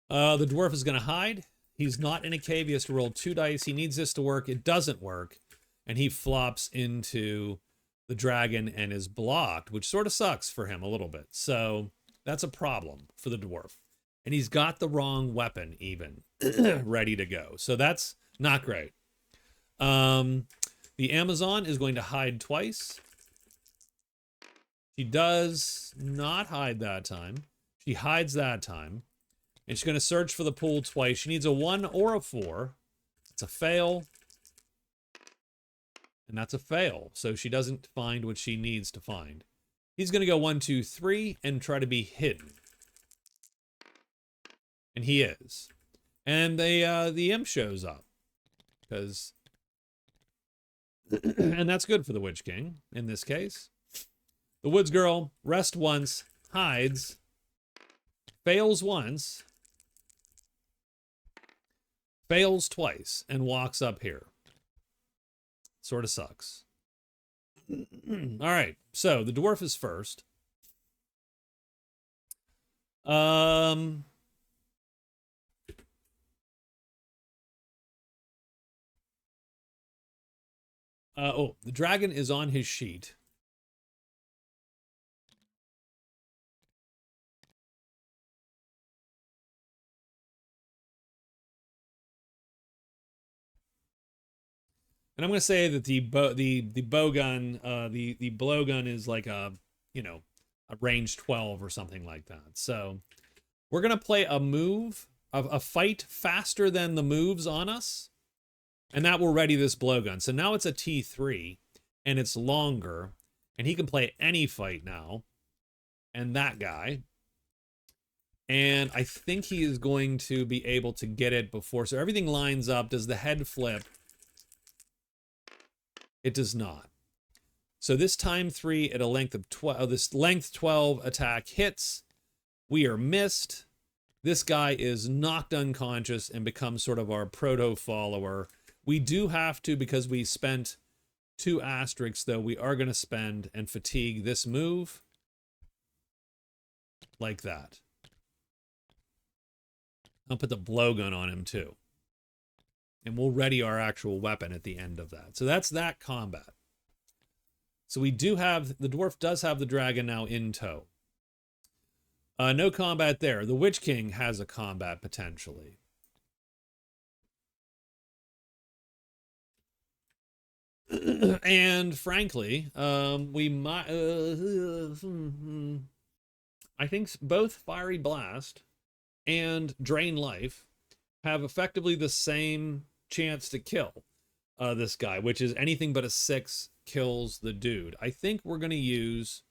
The dwarf is going to hide. He's not in a cave. He has to roll 2 dice. He needs this to work. It doesn't work. And he flops into the dragon and is blocked, which sort of sucks for him a little bit. So that's a problem for the dwarf. And he's got the wrong weapon even ready to go. So that's not great. The Amazon is going to hide twice. She does not hide that time. She hides that time. And she's going to search for the pool twice. She needs a 1 or a 4. It's a fail. And that's a fail. So she doesn't find what she needs to find. He's going to go 1, 2, 3 and try to be hidden. And he is. And the imp shows up. Because... and that's good for the Witch King, in this case. The Woods Girl rests once, hides, fails once, fails twice, and walks up here. Sort of sucks. All right, so the dwarf is first. Oh, the dragon is on his sheet. And I'm going to say that the blowgun is like a range 12 or something like that. So we're going to play a move, a fight faster than the moves on us. And that will ready this blowgun. So now it's a T3 and it's longer and he can play any fight now. And that guy. And I think he is going to be able to get it before. So everything lines up. Does the head flip? It does not. So this time 3 at a length of 12, this length 12 attack hits. We are missed. This guy is knocked unconscious and becomes sort of our proto-follower. We do have to, because we spent 2 asterisks, though, we are going to spend and fatigue this move. Like that. I'll put the blowgun on him, too. And we'll ready our actual weapon at the end of that. So that's that combat. So we do have, the dwarf does have the dragon now in tow. No combat there. The Witch King has a combat potentially. And frankly, we might, I think both Fiery Blast and Drain Life have effectively the same chance to kill this guy, which is anything but a 6 kills the dude. I think we're going to use,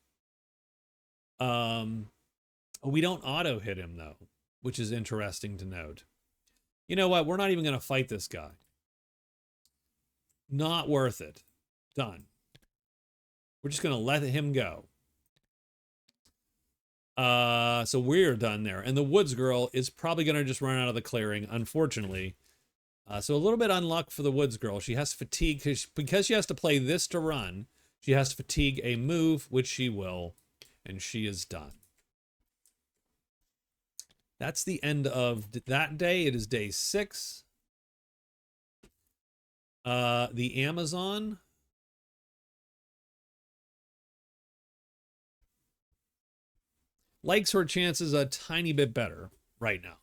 we don't auto hit him though, which is interesting to note. You know what? We're not even going to fight this guy. Not worth it. Done. We're just going to let him go. So we're done there. And the Woods Girl is probably going to just run out of the clearing, unfortunately. So a little bit unluck for the Woods Girl. She has fatigue because she has to play this to run. She has to fatigue a move, which she will, and she is done. That's the end of that day. It is day 6. The Amazon. Likes her chances a tiny bit better right now.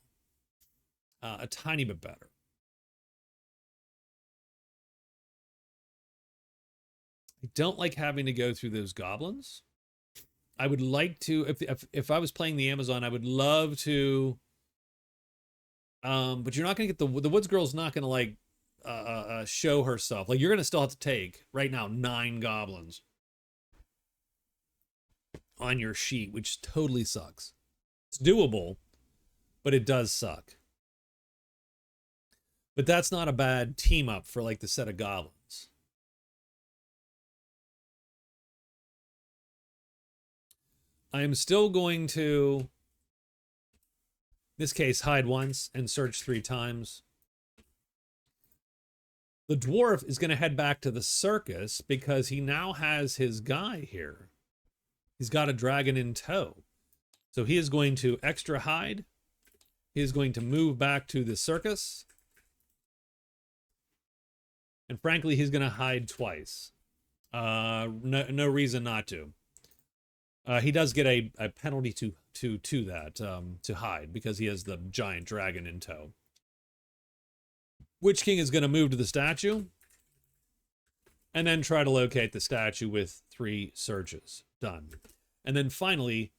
A tiny bit better. I don't like having to go through those goblins. I would like to, if I was playing the Amazon, I would love to But you're not gonna get the woods girl's not gonna like show herself. Like you're gonna still have to take right now 9 goblins on your sheet, which totally sucks. It's doable, but it does suck. But that's not a bad team up for like the set of goblins. I am still going to, in this case, hide once and search 3 times. The dwarf is going to head back to the circus because he now has his guy here. He's got a dragon in tow. So he is going to extra hide. He is going to move back to the circus. And frankly, he's going to hide twice. No reason not to. He does get a penalty to that, to hide, because he has the giant dragon in tow. Witch King is going to move to the statue and then try to locate the statue with 3 searches. Done. And then finally,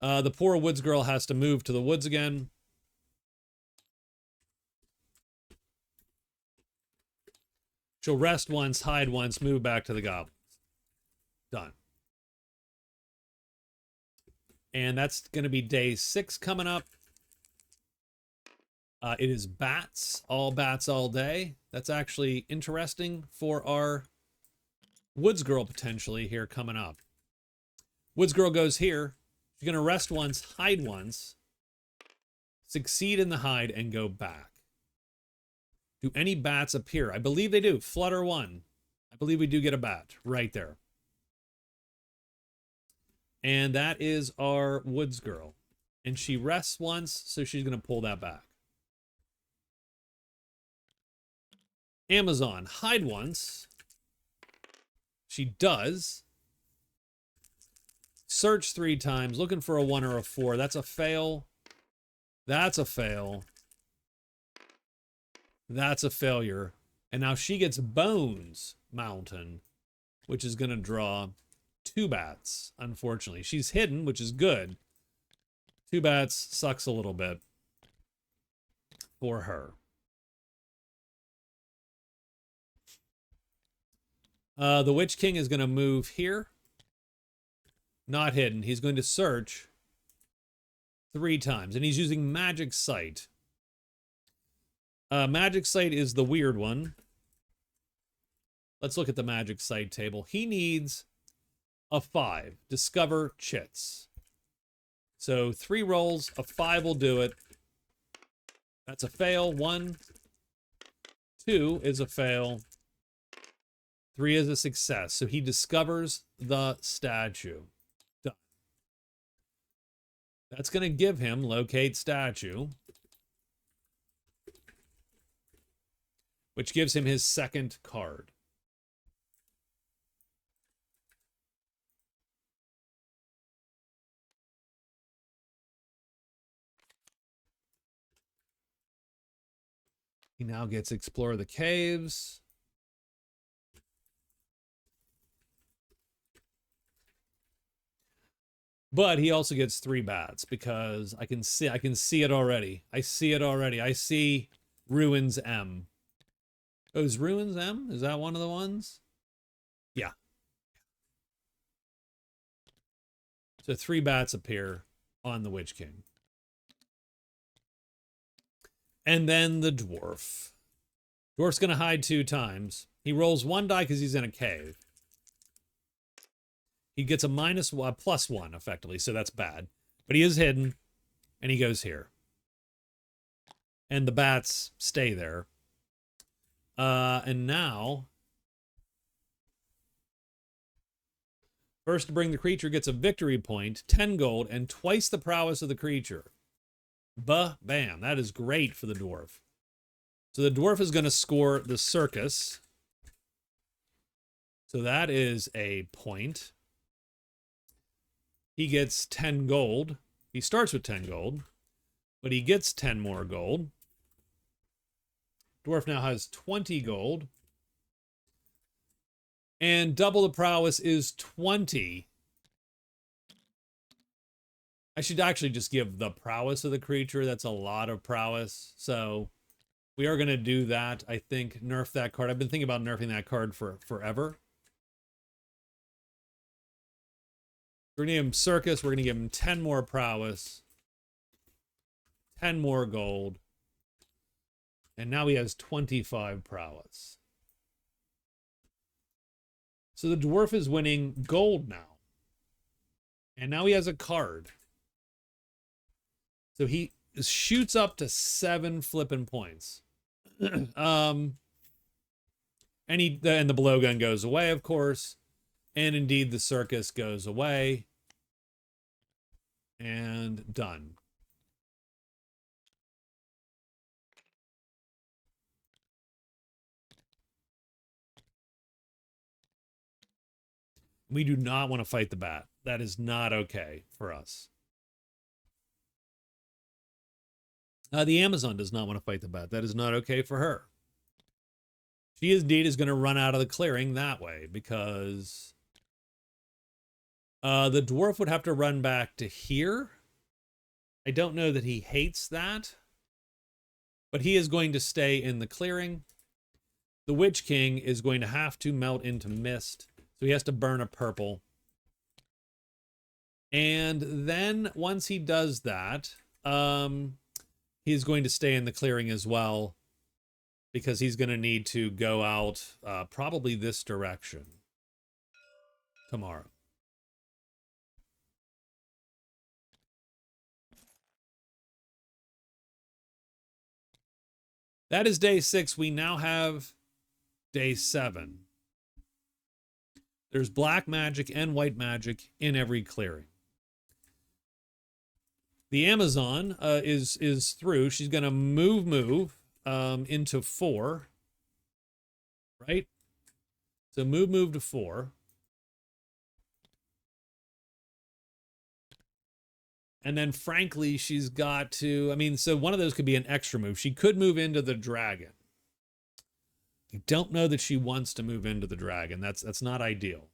the poor woods girl has to move to the woods again. She'll rest once, hide once, move back to the goblins. Done. And that's going to be day 6 coming up. It is bats all day. That's actually interesting for our woods girl potentially here coming up. Woods girl goes here. She's going to rest once, hide once, succeed in the hide, and go back. Do any bats appear? I believe they do. Flutter 1. I believe we do get a bat right there. And that is our woods girl. And she rests once, so she's going to pull that back. Amazon, hide once. She does. Search 3 times, looking for a 1 or a 4. That's a fail. That's a fail. That's a failure. And now she gets Bones Mountain, which is going to draw 2 bats, unfortunately. She's hidden, which is good. 2 bats sucks a little bit for her. The Witch King is going to move here. Not hidden. He's going to search 3 times. And he's using Magic Sight. Magic Sight is the weird one. Let's look at the Magic Sight table. He needs a 5. Discover chits. So 3 rolls. A 5 will do it. That's a fail. 1. 2 is a fail. 3 is a success. So he discovers the statue. Done. That's going to give him locate statue, which gives him his 2nd card. He now gets Explore the Caves. But he also gets 3 bats because I can see it already. I see it already. I see Ruins M. Oh, is Ruins M? Is that one of the ones? Yeah. So 3 bats appear on the Witch King. And then the Dwarf. Dwarf's going to hide 2 times. He rolls 1 die because he's in a cave. He gets a +1, effectively, so that's bad. But he is hidden, and he goes here. And the bats stay there. And now, first to bring the creature gets a victory point, 10 gold, and twice the prowess of the creature. Bam. That is great for the dwarf. So the dwarf is going to score the circus. So that is a point. He gets 10 gold. He starts with 10 gold, but he gets 10 more gold. Dwarf now has 20 gold. And double the prowess is 20. I should actually just give the prowess of the creature. That's a lot of prowess. So we are going to do that. I think nerf that card. I've been thinking about nerfing that card for forever. We're going to give him Circus. We're going to give him 10 more prowess. 10 more gold. And now he has 25 prowess. So the Dwarf is winning gold now. And now he has a card. So he shoots up to 7 flipping points. And the blowgun goes away, of course. And indeed, the Circus goes away. And done. We do not want to fight the bat. That is not okay for us. The Amazon does not want to fight the bat. That is not okay for her. She indeed is going to run out of the clearing that way because the Dwarf would have to run back to here. I don't know that he hates that, but he is going to stay in the clearing. The Witch King is going to have to melt into mist, so he has to burn a purple. And then once he does that, he's going to stay in the clearing as well because he's going to need to go out probably this direction tomorrow. That is day 6. We now have day 7. There's black magic and white magic in every clearing. The Amazon is through. She's going to move into 4. Right? So move to 4. And then, frankly, she's got to... I mean, so one of those could be an extra move. She could move into the dragon. I don't know that she wants to move into the dragon. That's not ideal.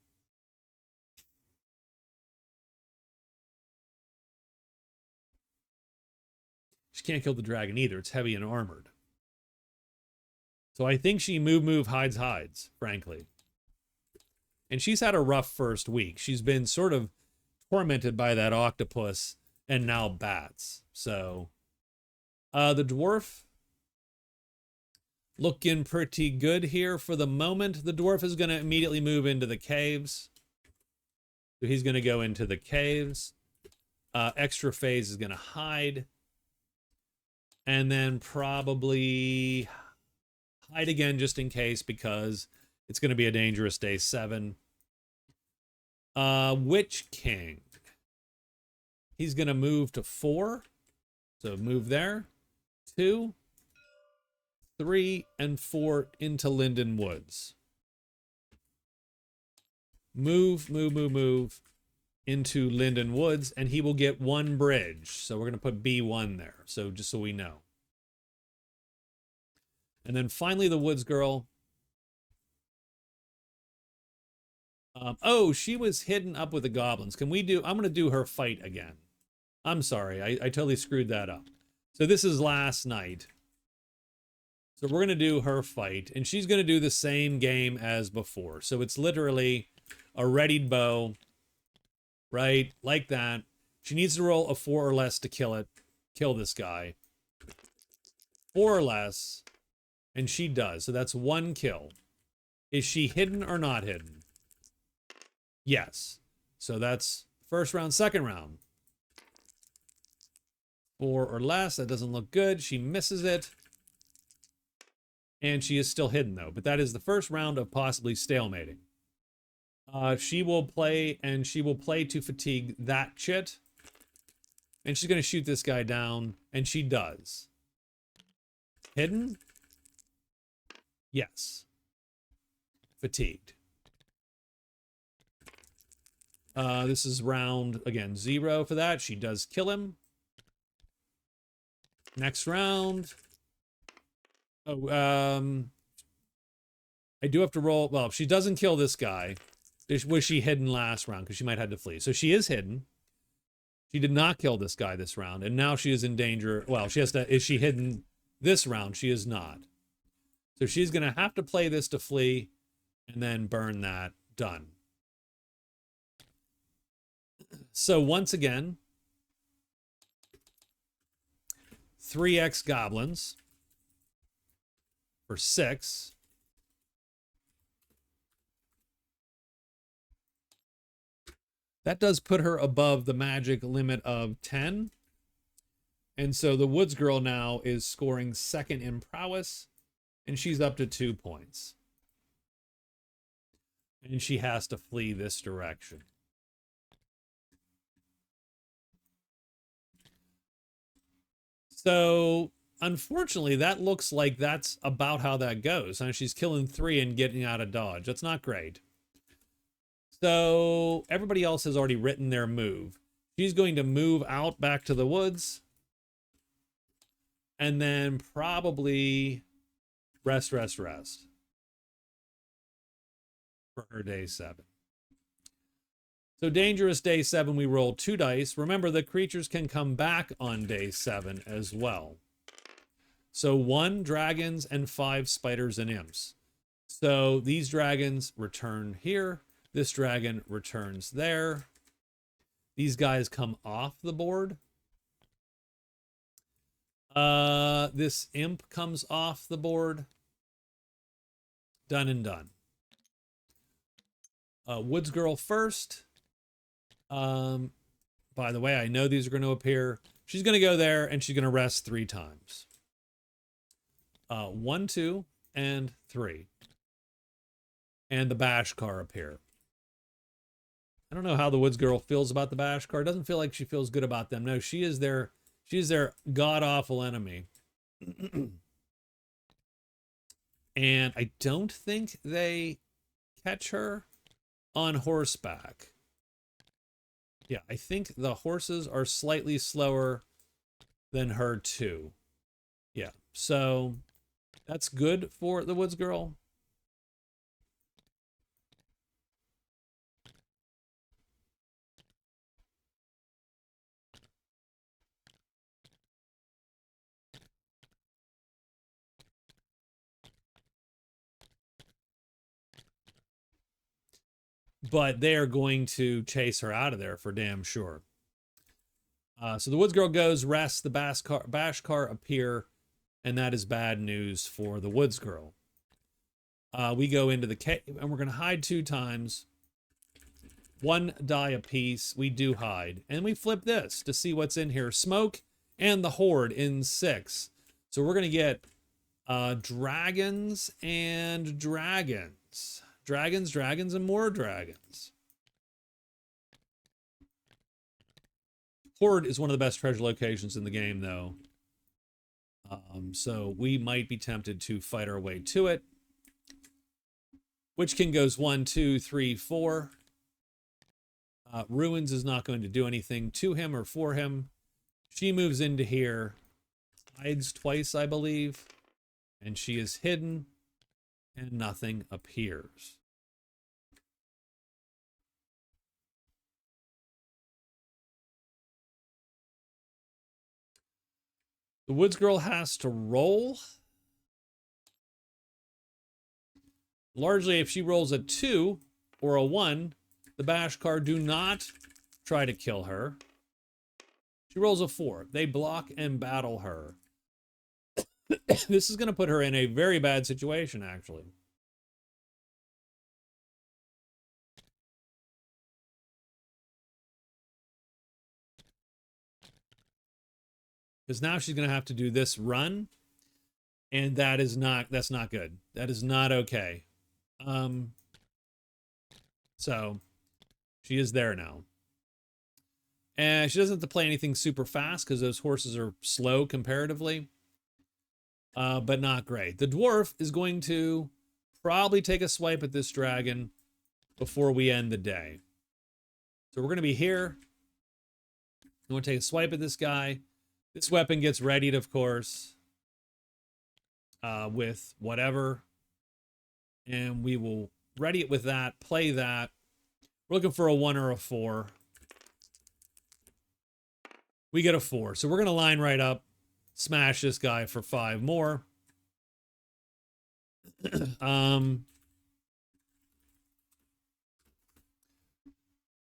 She can't kill the dragon either. It's heavy and armored. So I think she move, hides, frankly. And she's had a rough first week. She's been sort of tormented by that octopus and now bats. So the Dwarf looking pretty good here for the moment. The Dwarf is going to immediately move into the caves. So he's going to go into the caves. Extra phase is going to hide. And then probably hide again just in case because it's going to be a dangerous day 7. Witch King. He's going to move to 4. So move there. 2, 3, and 4 into Linden Woods. Move into Linden Woods, and he will get 1 bridge. So we're going to put B1 there, so just so we know. And then finally the Woods Girl. Oh, she was hidden up with the goblins. Can we do... I'm going to do her fight again. I'm sorry, I totally screwed that up. So this is last night. So we're going to do her fight, and she's going to do the same game as before. So it's literally a readied bow, right? Like that. She needs to roll a 4 or less to kill this guy. 4 or less, and she does. So that's 1 kill. Is she hidden or not hidden? Yes. So that's first round, second round. 4 or less. That doesn't look good. She misses it. And she is still hidden, though. But that is the first round of possibly stalemating. She will play, and she will play to fatigue that chit. And she's going to shoot this guy down, and she does. Hidden? Yes. Fatigued. This is round, again, 0 for that. She does kill him. Next round. Oh, I do have to roll. Well, if she doesn't kill this guy, was she hidden last round? Because she might have to flee. So she is hidden. She did not kill this guy this round, and now she is in danger. Well, she has to. Is she hidden this round? She is not. So she's going to have to play this to flee and then burn that. Done. So once again, 3x goblins for 6. That does put her above the magic limit of 10. And so the Woods Girl now is scoring 2nd in prowess, and she's up to 2 points. And she has to flee this direction. So, unfortunately, that looks like that's about how that goes. And she's killing 3 and getting out of dodge. That's not great. So, everybody else has already written their move. She's going to move out back to the woods. And then probably rest for her day 7. So dangerous day 7, we roll 2 dice. Remember, the creatures can come back on day 7 as well. So 1 dragons and 5 spiders and imps. So these dragons return here. This dragon returns there. These guys come off the board. This imp comes off the board. Done and done. Woods Girl first. By the way, I know these are going to appear. She's going to go there and she's going to rest 3 times. 1, 2, and 3. And the Bashkar appear. I don't know how the Woods Girl feels about the Bashkar. It doesn't feel like she feels good about them. No, she is their god-awful enemy. And I don't think they catch her on horseback. Yeah, I think the horses are slightly slower than her too. Yeah, so that's good for the Woods Girl. But they are going to chase her out of there for damn sure. So the Woods Girl goes, rests, the Bashkar appear, and that is bad news for the Woods Girl. We go into the cave, and we're going to hide 2 times. 1 die apiece. We do hide. And we flip this to see what's in here. Smoke and the Horde in 6. So we're going to get dragons and dragons. Dragons, and more dragons. Horde is one of the best treasure locations in the game, though. So we might be tempted to fight our way to it. Witchkin goes 1, 2, 3, 4. Ruins is not going to do anything to him or for him. She moves into here. Hides twice, I believe. And she is hidden. And nothing appears. The Woods Girl has to roll. Largely, if she rolls a 2 or a 1, the Bashkar do not try to kill her. She rolls a 4. They block and battle her. This is going to put her in a very bad situation, actually. Because now she's going to have to do this run. And that's not good. That is not okay. So she is there now. And she doesn't have to play anything super fast because those horses are slow comparatively. But not great. The Dwarf is going to probably take a swipe at this dragon before we end the day. So we're going to be here. We're going to take a swipe at this guy. This weapon gets readied, of course, with whatever. And we will ready it with that, play that. We're looking for a 1 or a 4. We get a 4. So we're going to line right up, smash this guy for 5 more.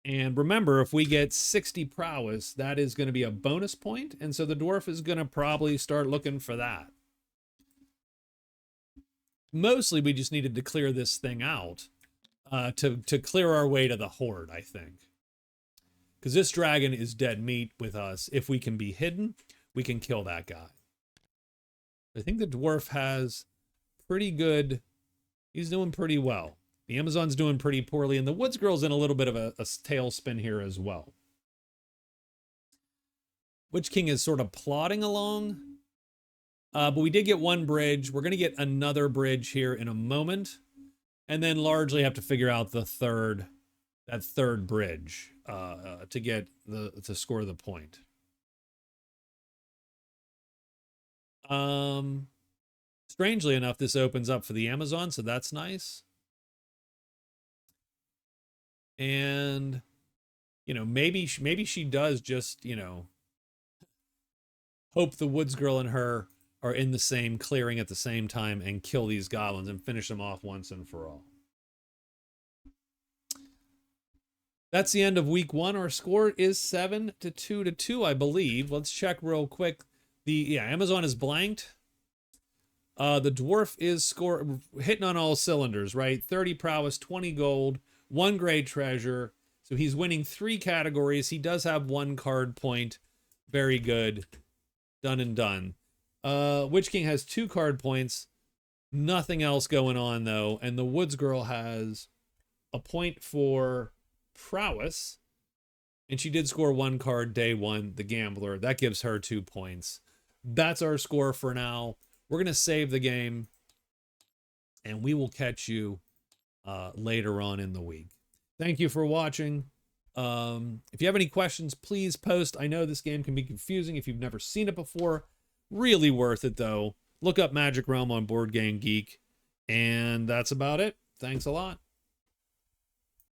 And remember, if we get 60 prowess, that is going to be a bonus point, and so the dwarf is going to probably start looking for that. Mostly, we just needed to clear this thing out to clear our way to the horde, I think. Because this dragon is dead meat with us. If we can be hidden, we can kill that guy. I think the dwarf has pretty good... He's doing pretty well. The Amazon's doing pretty poorly, and the Woods Girl's in a little bit of a tailspin here as well. Witch King is sort of plodding along, but we did get 1 bridge. We're going to get another bridge here in a moment, and then largely have to figure out that third bridge to score the point. Strangely enough, this opens up for the Amazon, so that's nice. And, you know, maybe she does just, you know, hope the Woods Girl and her are in the same clearing at the same time and kill these goblins and finish them off once and for all. That's the end of week 1. Our score is 7-2, I believe. Let's check real quick. Amazon is blanked. The dwarf is hitting on all cylinders, right? 30 prowess, 20 gold, 1 great treasure. So he's winning 3 categories. He does have 1 card point. Very good. Done and done. Witch King has 2 card points. Nothing else going on, though. And the Woods Girl has a point for prowess. And she did score 1 card day 1, the Gambler. That gives her 2 points. That's our score for now. We're going to save the game. And we will catch you later on in the week. Thank you for watching. If you have any questions, please post. I know this game can be confusing if you've never seen it before. Really worth it, though. Look up Magic Realm on Board Game Geek. And that's about it. Thanks a lot.